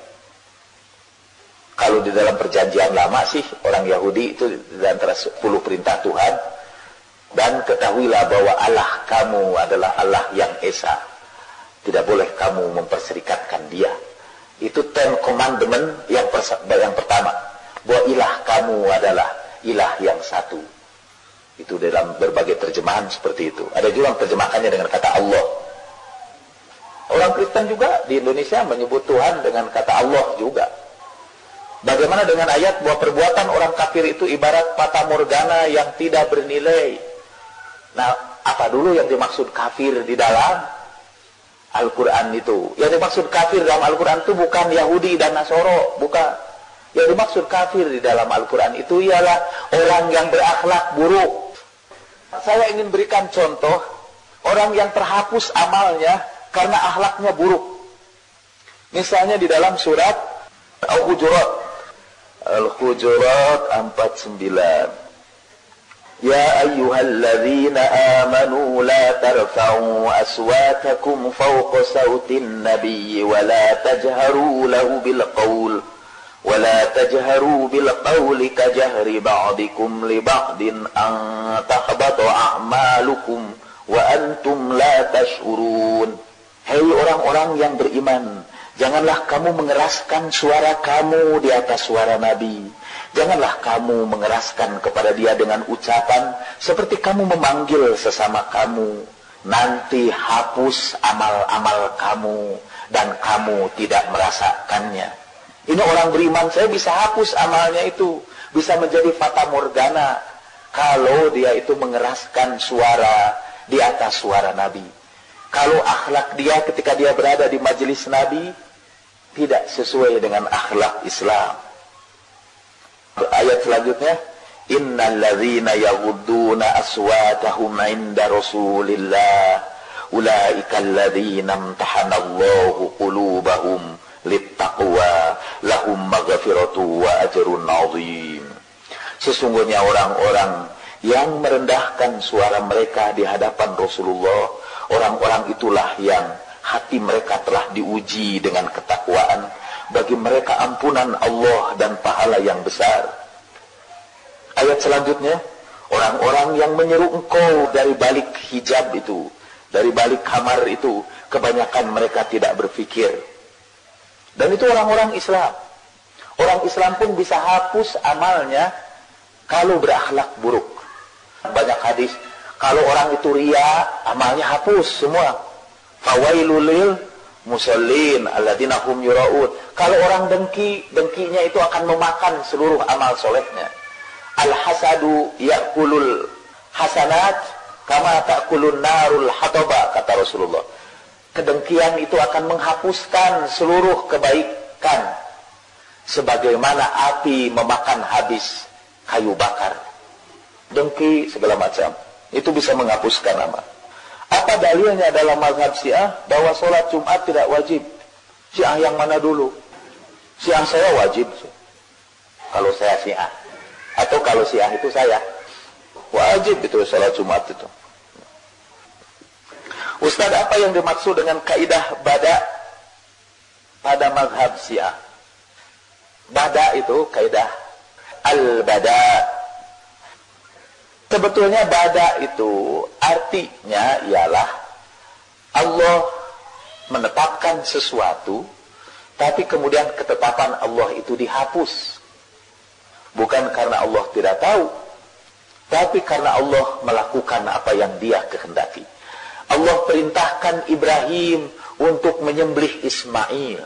Kalau di dalam perjanjian lama sih, orang Yahudi itu di antara 10 perintah Tuhan. Dan ketahuilah bahwa Allah kamu adalah Allah yang Esa. Tidak boleh kamu memperserikatkan dia. Itu 10 commandment yang pertama. Bahwa ilah kamu adalah ilah yang satu. Itu dalam berbagai terjemahan seperti itu. Ada juga yang terjemahkannya dengan kata Allah. Orang Kristen juga di Indonesia menyebut Tuhan dengan kata Allah juga. Bagaimana dengan ayat bahwa perbuatan orang kafir itu ibarat fata morgana yang tidak bernilai. Nah, apa dulu yang dimaksud kafir di dalam Al-Quran itu? Yang dimaksud kafir dalam Al-Quran itu bukan Yahudi dan Nasoro, bukan. Yang dimaksud kafir di dalam Al-Quran itu ialah orang yang berakhlak buruk. Saya ingin berikan contoh orang yang terhapus amalnya karena akhlaknya buruk. Misalnya di dalam surat Al-Hujurat. Al-Hujurat 49. Ya ayyuhalladzina amanu la tarfa'u aswatakum fawqa sawtin nabiyyi wa la tajharu lahu bil qawl ولا تجهروا بالقول كجهر بعضكم لبعض أن تحبط أعمالكم وأنتم لا تشعرون. Hei orang-orang yang beriman, Janganlah kamu mengeraskan suara kamu di atas suara Nabi. Janganlah kamu mengeraskan kepada dia dengan ucapan seperti kamu memanggil sesama kamu. Nanti hapus amal-amal kamu dan kamu tidak merasakannya. Ini orang beriman, saya bisa hapus amalnya itu. Bisa menjadi fata morgana kalau dia itu mengeraskan suara di atas suara Nabi. Kalau akhlak dia ketika dia berada di majelis Nabi tidak sesuai dengan akhlak Islam. Ayat selanjutnya, innal ladzina yaghudduna aswatahum 'inda Rasulillah ulaika alladzina imtahanallahu qulubahum littaqwa lahum maghfiratu wa ajrun 'azim. Sesungguhnya orang-orang yang merendahkan suara mereka di hadapan Rasulullah, orang-orang itulah yang hati mereka telah diuji dengan ketakwaan. Bagi mereka ampunan Allah dan pahala yang besar. Ayat selanjutnya, orang-orang yang menyeru engkau dari balik hijab itu, dari balik kamar itu, kebanyakan mereka tidak berfikir. Dan itu orang-orang Islam. Orang Islam pun bisa hapus amalnya kalau berakhlak buruk. Banyak hadis, kalau orang itu ria, amalnya hapus semua. Fawailul lil musallin alladzina hum yura'un. Kalau orang dengki, dengkinya itu akan memakan seluruh amal solehnya. Al-hasadu ya'kulul hasanat kama ta'kulun narul hataba, kata Rasulullah. Kedengkian itu akan menghapuskan seluruh kebaikan sebagaimana api memakan habis kayu bakar. Dengki segala macam itu bisa menghapuskan amal. Apa dalilnya dalam mazhab Syiah bahwa sholat Jumat tidak wajib? Syiah yang mana dulu? Syiah saya wajib. Kalau saya Syiah. Atau kalau Syiah itu saya. Wajib itu sholat Jumat itu. Ustaz, apa yang dimaksud dengan kaidah bada pada mazhab Syiah? Bada itu kaidah al-bada. Sebetulnya bada itu artinya ialah Allah menetapkan sesuatu, tapi kemudian ketetapan Allah itu dihapus. Bukan karena Allah tidak tahu, tapi karena Allah melakukan apa yang dia kehendaki. Allah perintahkan Ibrahim untuk menyembelih Ismail,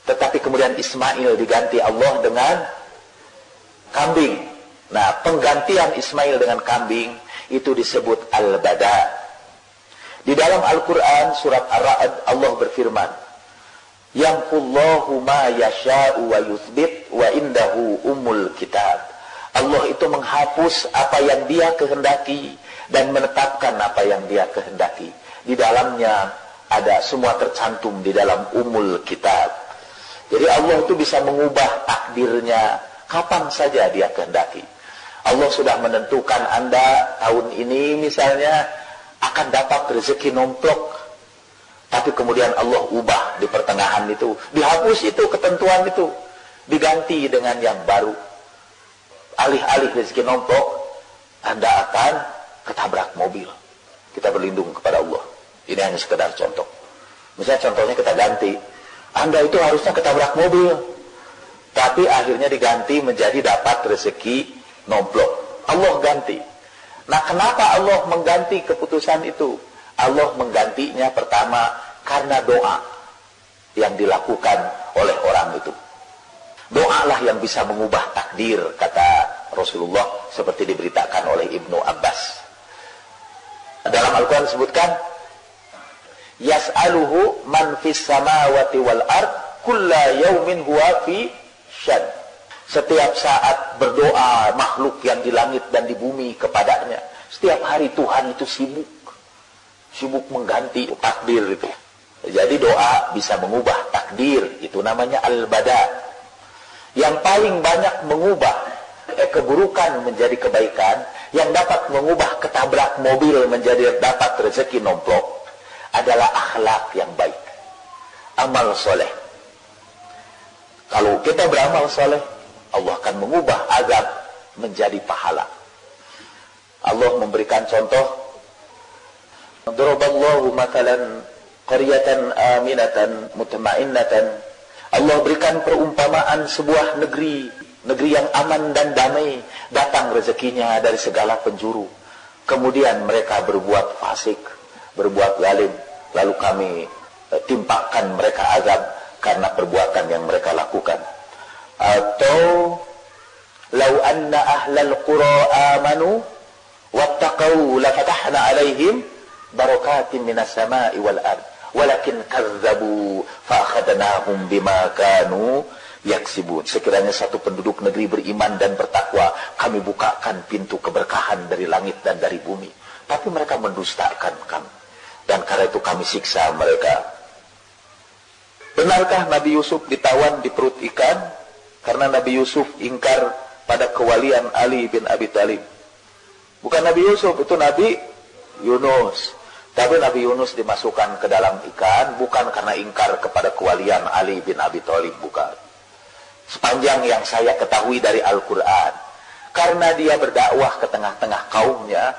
tetapi kemudian Ismail diganti Allah dengan kambing. Nah, penggantian Ismail dengan kambing itu disebut al-bada. Di dalam Al-Quran surat Ar-Ra'd Allah berfirman, Yamhullahu ma yasha'u wa yuthbit wa indahu ummul kitab. Allah itu menghapus apa yang dia kehendaki dan menetapkan apa yang dia kehendaki. Di dalamnya ada semua tercantum di dalam ummul kitab. Jadi Allah itu bisa mengubah takdirnya kapan saja dia kehendaki. Allah sudah menentukan Anda tahun ini misalnya akan dapat rezeki nomplok, tapi kemudian Allah ubah di pertengahan itu, dihapus itu ketentuan itu, diganti dengan yang baru. Alih-alih rezeki nomplok, Anda akan ketabrak mobil. Kita berlindung kepada Allah. Ini hanya sekedar contoh. Misalnya contohnya kita ganti, Anda itu harusnya ketabrak mobil, tapi akhirnya diganti menjadi dapat rezeki nomplok. Allah ganti. Nah, kenapa Allah mengganti keputusan itu? Allah menggantinya pertama karena doa yang dilakukan oleh orang itu. Doalah yang bisa mengubah takdir, kata Rasulullah, seperti diberitakan oleh Ibnu Abbas. Dalam Al-Quran disebutkan, Yas'aluhu man fis samawati wal ard kulla yaumin huwa fi syad. Setiap saat berdoa makhluk yang di langit dan di bumi kepadanya. Setiap hari Tuhan itu sibuk mengganti takdir itu. Jadi doa bisa mengubah takdir, itu namanya al-bada. Yang paling banyak mengubah keburukan menjadi kebaikan, yang dapat mengubah ketabrak mobil menjadi dapat rezeki nomplok, adalah akhlak yang baik, amal soleh. Kalau kita beramal soleh, Allah akan mengubah azab menjadi pahala. Allah memberikan contoh, Daraballahu mathalan qaryatan aminatan mutmainnatan. Allah berikan perumpamaan sebuah negeri yang aman dan damai, datang rezekinya dari segala penjuru. Kemudian mereka berbuat fasik, berbuat zalim, lalu kami timpakan mereka azab karena perbuatan yang mereka lakukan. Atau law anna ahlal qura amanu wattaqau lafatahna alaihim barakatin minas sama'i wal ard walakin kazzabu fa akhadnahum bima kanu yaksibun. Sekiranya satu penduduk negeri beriman dan bertakwa, kami bukakan pintu keberkahan dari langit dan dari bumi, tapi mereka mendustakan kami, dan karena itu kami siksa mereka. Benarkah Nabi Yusuf ditawan di perut ikan karena Nabi Yusuf ingkar pada kewalian Ali bin Abi Thalib? Bukan Nabi Yusuf, itu Nabi Yunus. Tapi Nabi Yunus dimasukkan ke dalam ikan bukan karena ingkar kepada kewalian Ali bin Abi Thalib, bukan. Sepanjang yang saya ketahui dari Al-Quran, karena dia berdakwah ke tengah-tengah kaumnya,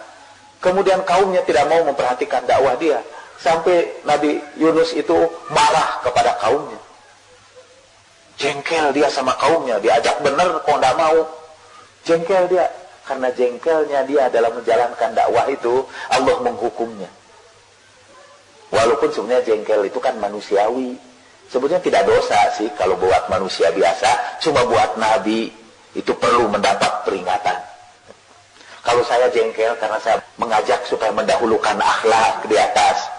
kemudian kaumnya tidak mau memperhatikan dakwah dia, sampai Nabi Yunus itu marah kepada kaumnya. Jengkel dia sama kaumnya, diajak benar kok tidak mau. Jengkel dia, karena jengkelnya dia dalam menjalankan dakwah itu, Allah menghukumnya. Walaupun sebenarnya jengkel itu kan manusiawi, sebetulnya tidak dosa sih kalau buat manusia biasa, cuma buat Nabi itu perlu mendapat peringatan. Kalau saya jengkel karena saya mengajak supaya mendahulukan akhlak di atas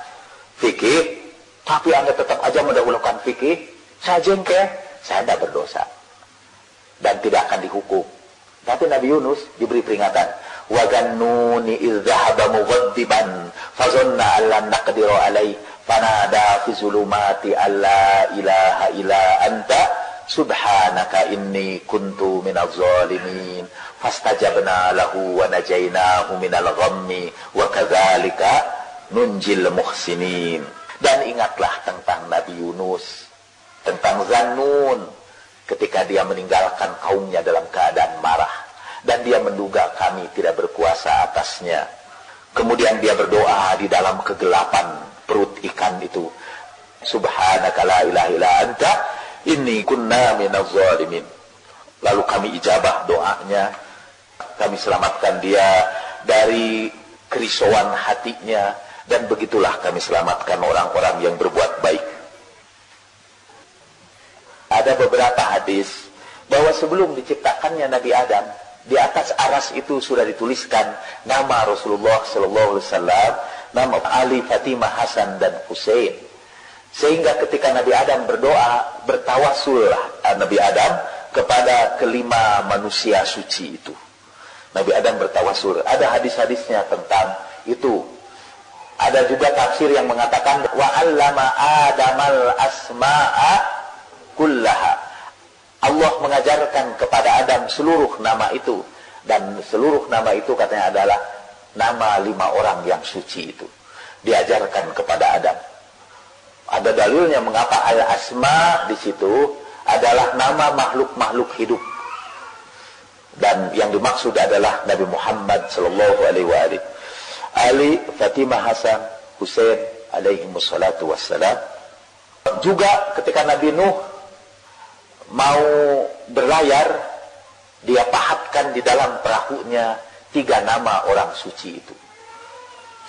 fikih, tapi Anda tetap aja mendahulukan fikih, saya jengkel, saya tidak berdosa dan tidak akan dihukum. Tapi Nabi Yunus diberi peringatan. Wa gannuni idh dhahaba mughaddiban fazanna an lan naqdiru alayhi fanada fi zulumati alla ilaha illa anta subhanaka inni kuntu minaz zalimin fastajabna lahu wa najainahu minal ghammi wa kadzalika nunjil muhsinin. Dan ingatlah tentang Nabi Yunus, tentang Zannun, ketika dia meninggalkan kaumnya dalam keadaan marah dan dia menduga kami tidak berkuasa atasnya. Kemudian dia berdoa di dalam kegelapan perut ikan itu, subhanaka la ilaha illa anta inni kunna minaz zalimin. Lalu kami ijabah doanya, kami selamatkan dia dari kerisauan hatinya, dan begitulah kami selamatkan orang-orang yang berbuat baik. Ada beberapa hadis bahwa sebelum diciptakannya Nabi Adam, di atas aras itu sudah dituliskan nama Rasulullah Sallallahu Alaihi Wasallam, nama Ali, Fatimah, Hasan dan Husain. Sehingga ketika Nabi Adam berdoa, bertawasul Nabi Adam kepada kelima manusia suci itu. Nabi Adam bertawasul. Ada hadis-hadisnya tentang itu. Ada juga tafsir yang mengatakan wa 'allama Adamal asma'a kullaha. Allah mengajarkan kepada Adam seluruh nama itu, dan seluruh nama itu katanya adalah nama 5 orang yang suci itu. Diajarkan kepada Adam. Ada dalilnya mengapa al-asma di situ adalah nama makhluk-makhluk hidup. Dan yang dimaksud adalah Nabi Muhammad sallallahu alaihi wasallam. Ali, Fatimah, Hasan, Husain alaihi wassalatu wassalam. Juga ketika Nabi Nuh mau berlayar, dia pahatkan di dalam perahunya 3 nama orang suci itu.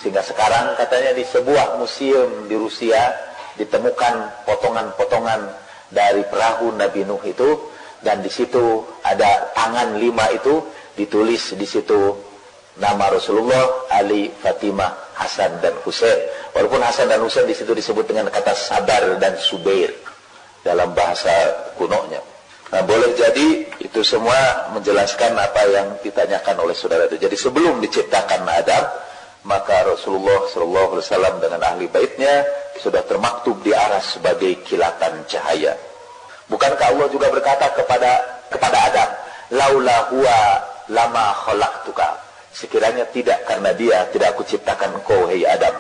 Sehingga sekarang katanya di sebuah museum di Rusia ditemukan potongan-potongan dari perahu Nabi Nuh itu, dan di situ ada tangan 5 itu, ditulis di situ nama Rasulullah, Ali, Fatimah, Hasan dan Husain. Walaupun Hasan dan Husain di situ disebut dengan kata Sabar dan Subair dalam bahasa kunonya. Nah, boleh jadi itu semua menjelaskan apa yang ditanyakan oleh saudara itu. Jadi sebelum diciptakan Adam, maka Rasulullah SAW dengan ahli baitnya sudah termaktub di aras sebagai kilatan cahaya. Bukankah Allah juga berkata kepada Adam, laula huwa lama khalaqtuka, sekiranya tidak karena dia tidak aku ciptakan engkau, hei Adam.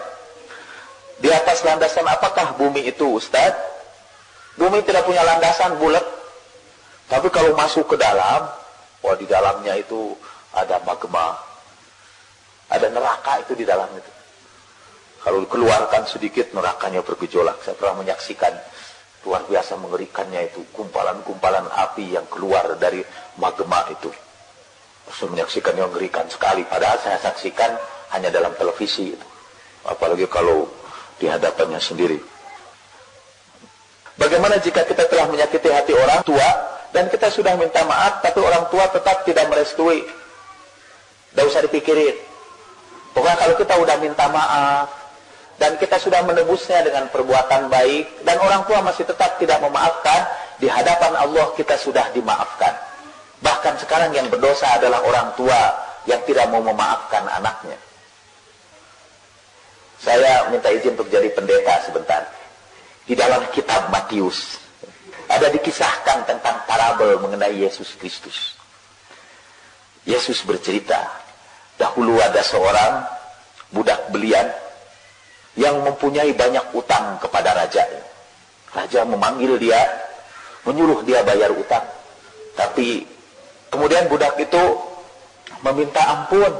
Di atas landasan apakah bumi itu, Ustaz? Bumi tidak punya landasan, bulat. Tapi kalau masuk ke dalam, wah di dalamnya itu ada magma, ada neraka itu di dalam itu. Kalau dikeluarkan sedikit nerakanya bergejolak. Saya pernah menyaksikan, luar biasa mengerikannya itu, kumpalan-kumpalan api yang keluar dari magma itu. Saya menyaksikan yang mengerikan sekali, padahal saya saksikan hanya dalam televisi itu. Apalagi kalau di hadapannya sendiri. Bagaimana jika kita telah menyakiti hati orang tua dan kita sudah minta maaf tapi orang tua tetap tidak merestui? Tidak usah dipikirin. Pokoknya kalau kita sudah minta maaf dan kita sudah menebusnya dengan perbuatan baik dan orang tua masih tetap tidak memaafkan, di hadapan Allah kita sudah dimaafkan. Bahkan sekarang yang berdosa adalah orang tua yang tidak mau memaafkan anaknya. Saya minta izin untuk jadi pendeta sebentar. Di dalam kitab Matius ada dikisahkan tentang parabel mengenai Yesus Kristus. Yesus bercerita, dahulu ada seorang budak belian yang mempunyai banyak utang kepada rajanya. Raja memanggil dia, menyuruh dia bayar utang. Tapi kemudian budak itu meminta ampun,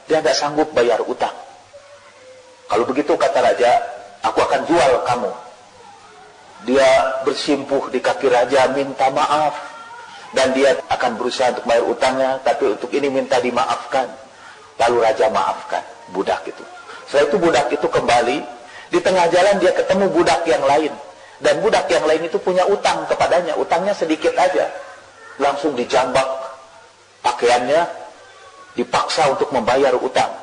dia tidak sanggup bayar utang. Kalau begitu kata raja, aku akan jual kamu. Dia bersimpuh di kaki raja minta maaf. Dan dia akan berusaha untuk bayar utangnya, tapi untuk ini minta dimaafkan. Lalu raja maafkan budak itu. Setelah itu budak itu kembali, di tengah jalan dia ketemu budak yang lain. Dan budak yang lain itu punya utang kepadanya, utangnya sedikit aja. Langsung dijambak pakaiannya, dipaksa untuk membayar utang.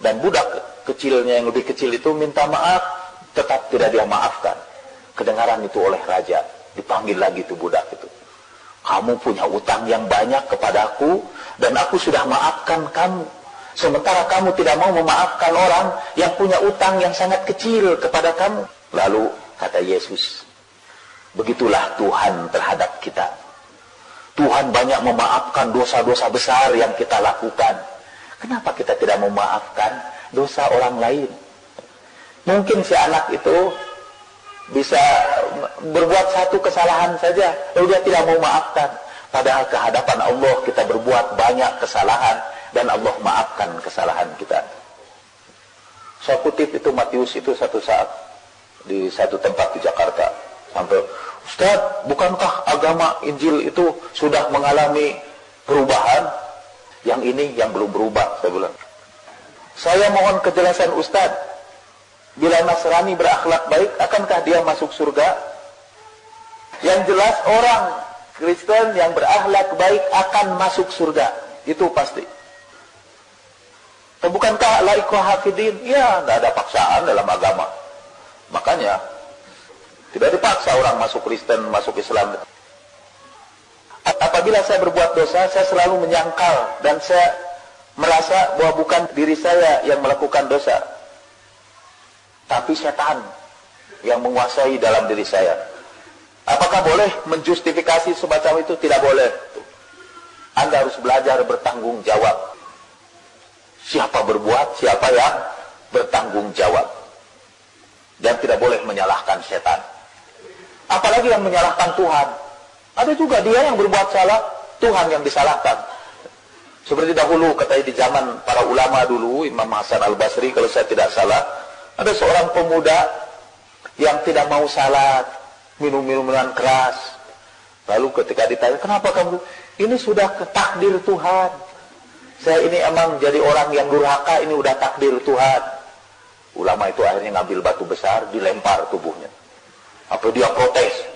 Dan budak kecilnya yang lebih kecil itu minta maaf, tetap tidak dia maafkan. Kedengaran itu oleh raja, dipanggil lagi tuh budak itu. Kamu punya utang yang banyak kepadaku dan aku sudah maafkan kamu. Sementara kamu tidak mau memaafkan orang yang punya utang yang sangat kecil kepada kamu. Lalu kata Yesus, begitulah Tuhan terhadap kita. Tuhan banyak memaafkan dosa-dosa besar yang kita lakukan. Kenapa kita tidak memaafkan dosa orang lain? Mungkin si anak itu bisa berbuat satu kesalahan saja, lalu dia tidak mau maafkan. Padahal ke hadapan Allah kita berbuat banyak kesalahan dan Allah maafkan kesalahan kita. Saya kutip itu Matius itu satu saat di satu tempat di Jakarta. Sampai, Ustaz, bukankah agama Injil itu sudah mengalami perubahan? Yang ini yang belum berubah, saya bilang. Saya mohon kejelasan Ustaz. Bila Nasrani berakhlak baik, akankah dia masuk surga? Yang jelas orang Kristen yang berakhlak baik akan masuk surga. Itu pasti. Bukankah laiku hafidin? Ya, tidak ada paksaan dalam agama. Makanya, tidak dipaksa orang masuk Kristen, masuk Islam. Apabila saya berbuat dosa, saya selalu menyangkal. Dan saya merasa bahwa bukan diri saya yang melakukan dosa. Tapi setan yang menguasai dalam diri saya. Apakah boleh menjustifikasi semacam itu? Tidak boleh. Anda harus belajar bertanggung jawab. Siapa berbuat, siapa yang bertanggung jawab. Dan tidak boleh menyalahkan setan. Apalagi yang menyalahkan Tuhan. Ada juga dia yang berbuat salah, Tuhan yang disalahkan. Seperti dahulu, katanya di zaman para ulama dulu, Imam Hasan Al-Basri, kalau saya tidak salah, ada seorang pemuda yang tidak mau salat, minum minuman keras. Lalu ketika ditanya, kenapa kamu? Ini sudah takdir Tuhan. Saya ini emang jadi orang yang durhaka, ini udah takdir Tuhan. Ulama itu akhirnya ngambil batu besar, dilempar tubuhnya. Apa dia protes?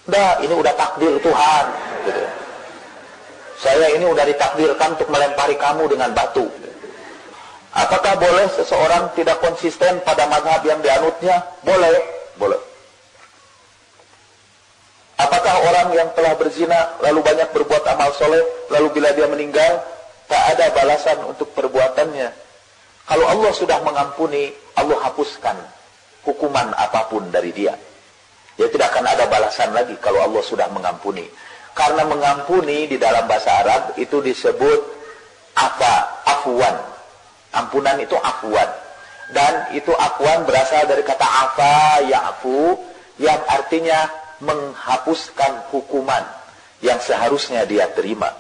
Dah, ini udah takdir Tuhan. Gitu. Saya ini udah ditakdirkan untuk melempari kamu dengan batu. Apakah boleh seseorang tidak konsisten pada mazhab yang dianutnya? Boleh. Boleh. Apakah orang yang telah berzina lalu banyak berbuat amal soleh, lalu bila dia meninggal tak ada balasan untuk perbuatannya? Kalau Allah sudah mengampuni, Allah hapuskan hukuman apapun dari dia. Ya tidak akan ada balasan lagi kalau Allah sudah mengampuni. Karena mengampuni di dalam bahasa Arab itu disebut afwan. Ampunan itu afwan. Dan itu afwan berasal dari kata afa ya'fu, yang artinya menghapuskan hukuman yang seharusnya dia terima.